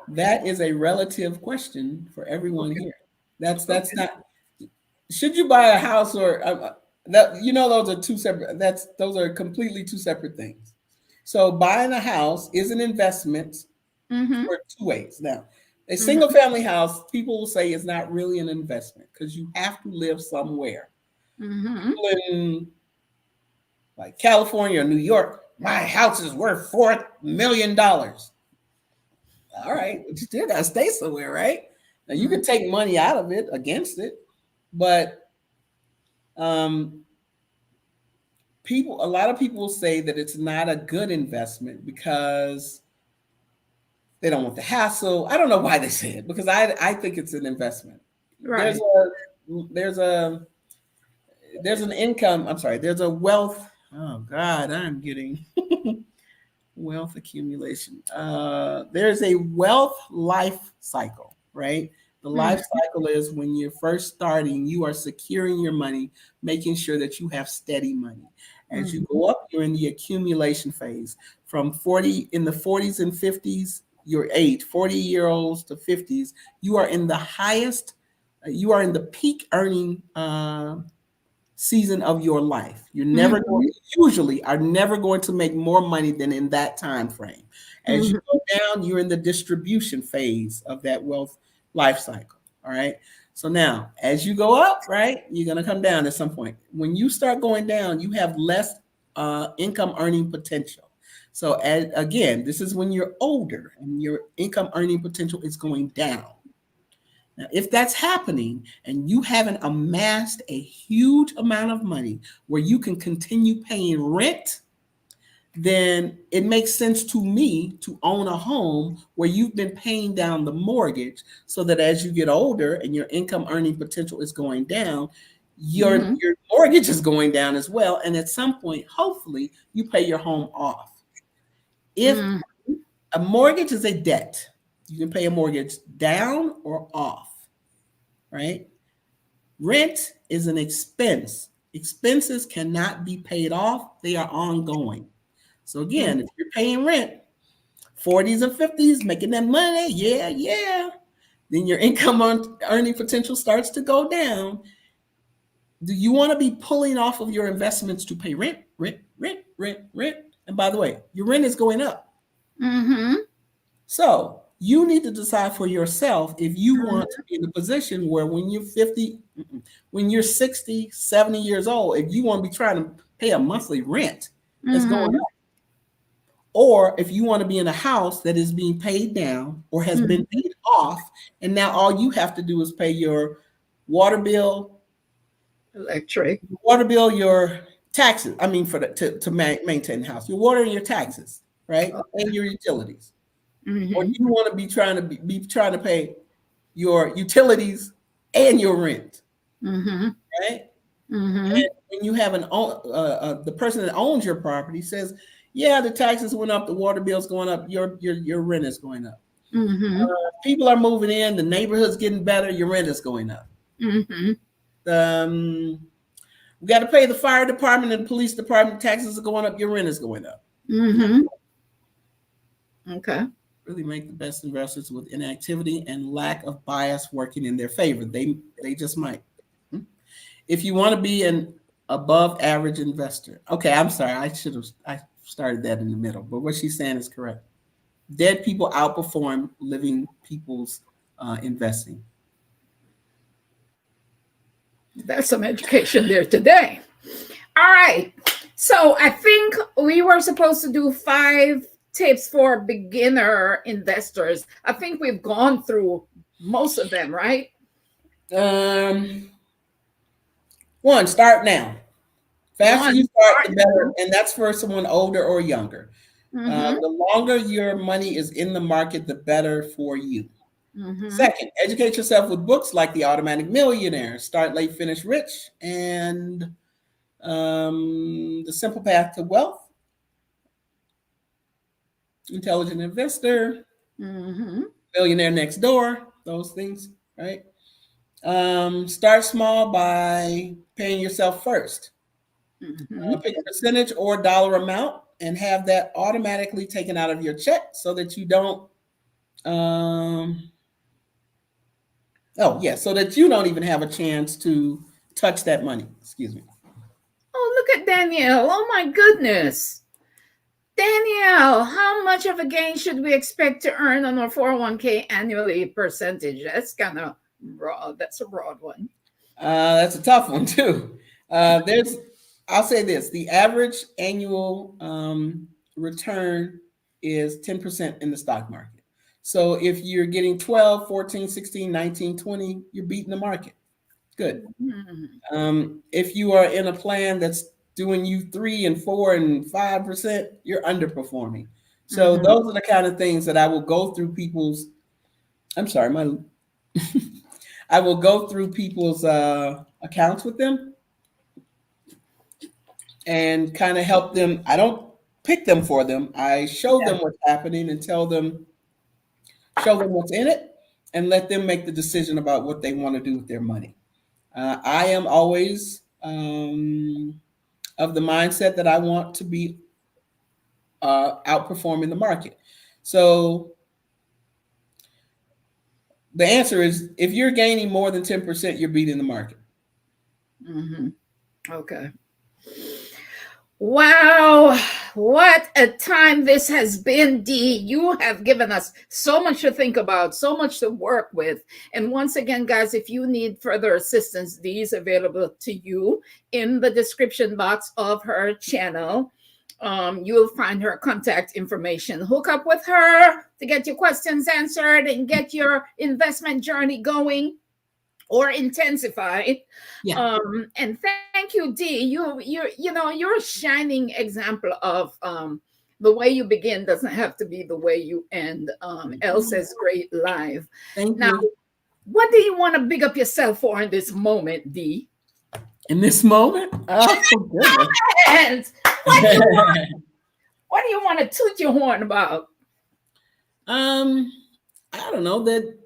That is a relative question for everyone Okay. here. That's Okay. not. Should you buy a house or that? You know, those are two separate. Those are completely two separate things. So buying a house is an investment Mm-hmm. for two ways. Now, a single Mm-hmm. family house, people will say is not really an investment because you have to live somewhere. Mm-hmm. People in like California or New York, my house is worth $4 million. All right, but you still gotta stay somewhere, right? Now you can take money out of it against it, but um, a lot of people will say that it's not a good investment because they don't want the hassle. I don't know why they say it because I think it's an investment. There's Right. there's a there's an income. I'm sorry. There's a wealth. Oh God, I'm getting wealth accumulation. There's a wealth life cycle, right? The life Mm-hmm. cycle is when you're first starting, you are securing your money, making sure that you have steady money. As you Mm-hmm. go up, you're in the accumulation phase. From 40 in the 40s and 50s, your age, 40-year-olds to 50s, you are in the highest, you are in the peak earning season of your life. You're never going Mm-hmm. usually are never going to make more money than in that time frame. As you Mm-hmm. go down, you're in the distribution phase of that wealth life cycle. All right. So now, as you go up, right, you're going to come down at some point. When you start going down, you have less income earning potential. So, again, this is when you're older and your income earning potential is going down. Now, if that's happening and you haven't amassed a huge amount of money where you can continue paying rent, then it makes sense to me to own a home where you've been paying down the mortgage so that as you get older and your income earning potential is going down, your Mm-hmm. your mortgage is going down as well. And at some point, hopefully, you pay your home off. If Mm-hmm. a mortgage is a debt, you can pay a mortgage down or off, right? Rent is an expense. Expenses cannot be paid off, they are ongoing. So, again, if you're paying rent, 40s and 50s, making that money, yeah, yeah, then your income earning potential starts to go down. Do you want to be pulling off of your investments to pay rent, rent, rent, rent, rent? And by the way, your rent is going up. Mm-hmm. So you need to decide for yourself if you want to be in a position where when you're 50, when you're 60, 70 years old, if you want to be trying to pay a monthly rent that's going Mm-hmm. up, or if you want to be in a house that is being paid down or has been Mm-hmm. paid off, and now all you have to do is pay your water bill, Electric. your taxes. I mean, to maintain the house, your water and your taxes, right, and your utilities. Or Mm-hmm. do you want to be trying to pay your utilities and your rent, Mm-hmm. right? Mm-hmm. And when you have the person that owns your property says, "Yeah, the taxes went up, the water bill's going up, your rent is going up. Mm-hmm. People are moving in, the neighborhood's getting better, your rent is going up. Mm-hmm. Um, we got to pay the fire department and the police department, taxes are going up, your rent is going up." No, Mm-hmm. Okay. really make the best investors with inactivity and lack of bias working in their favor. They just might. If you want to be an above average investor, okay, I'm sorry, I started that in the middle, but what she's saying is correct. Dead people outperform living people's investing. There's some education there today. All right. So I think we were supposed to do 5 tips for beginner investors. I think we've gone through most of them, right? Um, One, start now. Faster One, you start, start the better, now. and that's for someone older or younger. Mm-hmm. The longer your money is in the market, the better for you. Mm-hmm. Second, educate yourself with books like The Automatic Millionaire, Start Late, Finish Rich, and The Simple Path to Wealth, Intelligent Investor, Mm-hmm. Millionaire Next Door, those things, right? Start small by paying yourself first. Mm-hmm. Pick a percentage or dollar amount and have that automatically taken out of your check so that you don't, um, oh, yeah, so that you don't even have a chance to touch that money. Excuse me. Oh, look at Danielle. Oh my goodness. Danielle, how much of a gain should we expect to earn on our 401k annually percentage? That's kind of broad. That's a broad one. That's a tough one too. There's, I'll say this: the average annual return is 10% in the stock market. So if you're getting 12, 14, 16, 19, 20, you're beating the market. Good. Mhm. If you are in a plan that's doing you 3 and 4 and 5%, you're underperforming. So Mhm. those are the kind of things that I will go through people's. I'm sorry, my. I will go through people's accounts with them and kind of help them. I don't pick them for them. I show Yeah. them what's happening and show them what's in it, and let them make the decision about what they want to do with their money. I am always of the mindset that I want to be outperforming the market. So the answer is, if you're gaining more than 10%, you're beating the market. Mhm. Okay. Wow, what a time this has been, Dee. You have given us so much to think about, so much to work with. And once again, guys, if you need further assistance, Dee is available to you in the description box of her channel. You'll find her contact information. Hook up with her to get your questions answered and get your investment journey going or intensified. Yeah. And thank you, Dee. You're a shining example of the way you begin doesn't have to be the way you end. Elle says great live. Thank Now, you. what do you want to big up yourself for in this moment, Dee? In this moment, oh goodness. And what do you want to toot your horn about? um, I don't know, that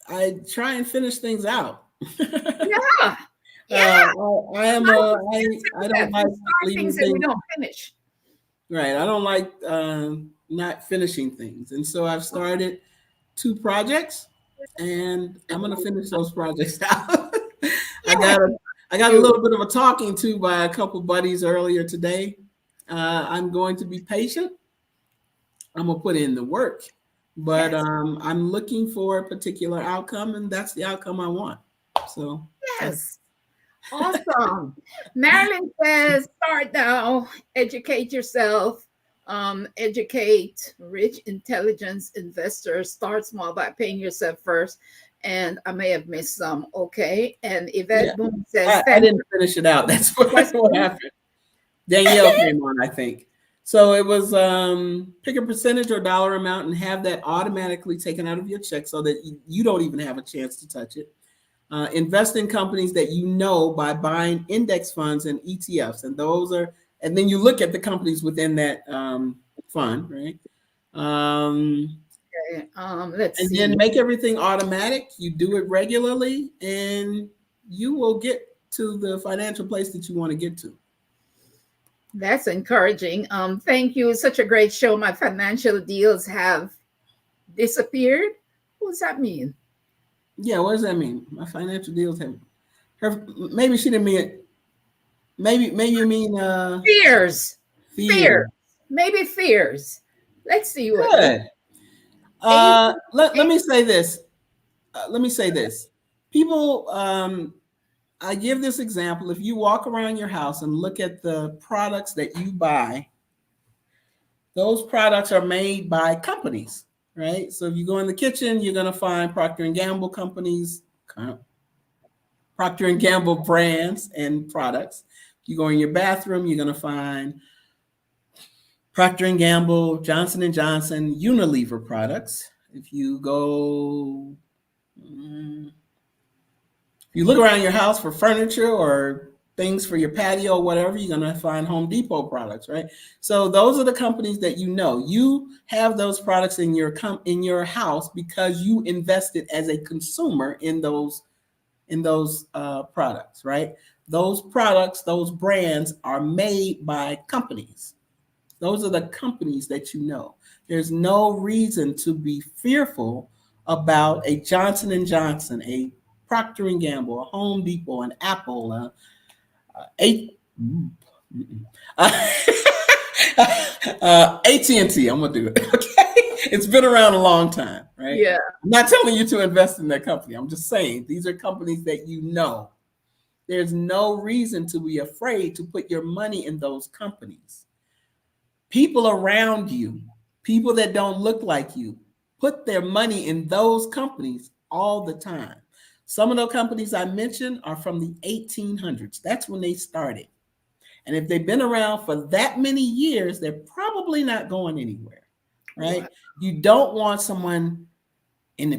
I try and finish things out. Yeah, yeah. I am I don't We like start leaving things and we things don't finish. right. I don't like not finishing things, and so I've started 2 projects, and I'm gonna finish those projects out. I Yeah, got a I got a you. little bit of a talking to by a couple buddies earlier today. I'm going to be patient. I'm gonna put in the work, but Yes, I'm looking for a particular outcome, and that's the outcome I want. So that's yes. Awesome. Marilyn says, start now, educate yourself, educate rich intelligence investors, start small by paying yourself first. And I may have missed some. Okay. And yeah. Yvette Boone says, I thank didn't finish it out. That's you. what Question. happened. Danielle came on, I think. So it was pick a percentage or dollar amount and have that automatically taken out of your check so that you don't even have a chance to touch it. Invest in companies that you know by buying index funds and ETFs, and and then you look at the companies within that fund, right? Um, Okay, let's and then see. make everything automatic. You do it regularly, and you will get to the financial place that you want to get to. That's encouraging. Thank you. Such a great show. My financial deals have disappeared. What does that mean? Yeah, what does that mean? My financial deals have her. Maybe she didn't mean it. Maybe you mean Fears. Fear. fear. Maybe fears. Let's see what the Good. eight. Let me say this. Let me say this. People, I give this example. If you walk around your house and look at the products that you buy, those products are made by companies, right? So if you go in the kitchen, you're going to find Procter and Gamble companies, Procter and Gamble brands and products. You go in your bathroom, you're going to find Procter and Gamble, Johnson and Johnson, Unilever products. If you go, if you look around your house for furniture or things for your patio or whatever, you're going to find Home Depot products, right? So those are the companies that you know. You have those products in your house because you invested as a consumer in those products, right? Those products, those brands are made by companies. Those are the companies that you know. There's no reason to be fearful about a Johnson and Johnson, a Procter and Gamble, a Home Depot, an Apple, AT&T. I'm gonna do it. Okay, it's been around a long time, right? Yeah. I'm not telling you to invest in that company. I'm just saying these are companies that you know. There's no reason to be afraid to put your money in those companies. People around you, people that don't look like you, put their money in those companies all the time. Some of those companies I mentioned are from the 1800s. That's when they started. And if they've been around for that many years, they're probably not going anywhere, right? Wow. You don't want someone in the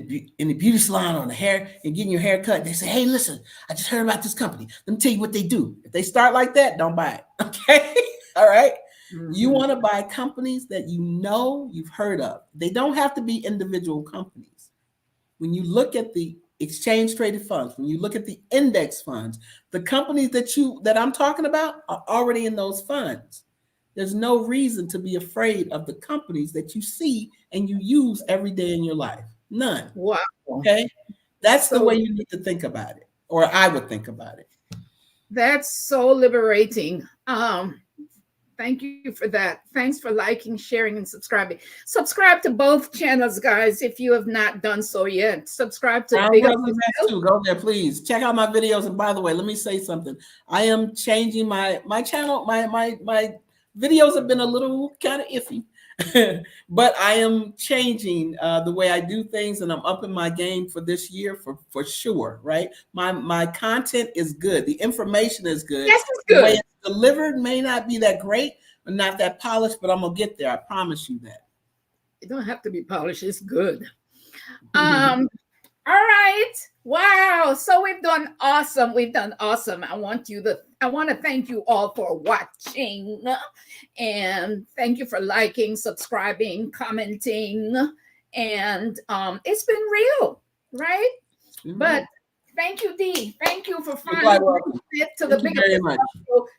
beauty salon or the hair and getting your hair cut. They say, hey, listen, I just heard about this company. Let me tell you what they do. If they start like that, don't buy it, okay? All right? Mm-hmm. You want to buy companies that you know you've heard of. They don't have to be individual companies. When you look at the exchange traded funds, when you look at the index funds, the companies that I'm talking about are already in those funds. There's no reason to be afraid of the companies that you see and you use every day in your life. None. Wow. Okay. That's the way you need to think about it, or I would think about it. That's so liberating. Thank you for that. Thanks for liking, sharing, and subscribing. Subscribe to both channels, guys, if you have not done so yet. Subscribe to Big Up YuSelf. Too. Go there, please. Check out my videos. And by the way, let me say something. I am changing my channel. My videos have been a little kind of iffy, but I am changing the way I do things, and I'm upping my game for this year for sure. Right? My content is good. The information is good. Yes, it's good. The way it's delivered may not be that great, or not that polished, but I'm gonna get there. I promise you that. It don't have to be polished. It's good. All right. Wow. So we've done awesome. We've done awesome. I want to thank you all for watching, and thank you for liking, subscribing, commenting, and it's been real, right? Mm-hmm. But thank you, Dee. Thank you for finally it to the Big Up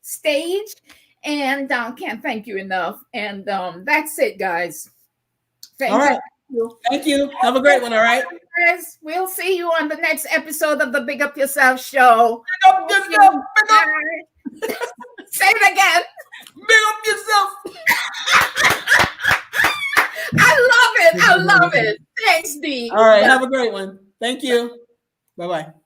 stage, and can't thank you enough. And that's it, guys. All right. Thank you. Have a great one. All right. Guys, we'll see you on the next episode of the Big Up YuSelf show. Big up yourself. Big up. Say it again. Big up yourself. I love it. I love it. Thanks, Dee. All right. Have a great one. Thank you. Bye-bye.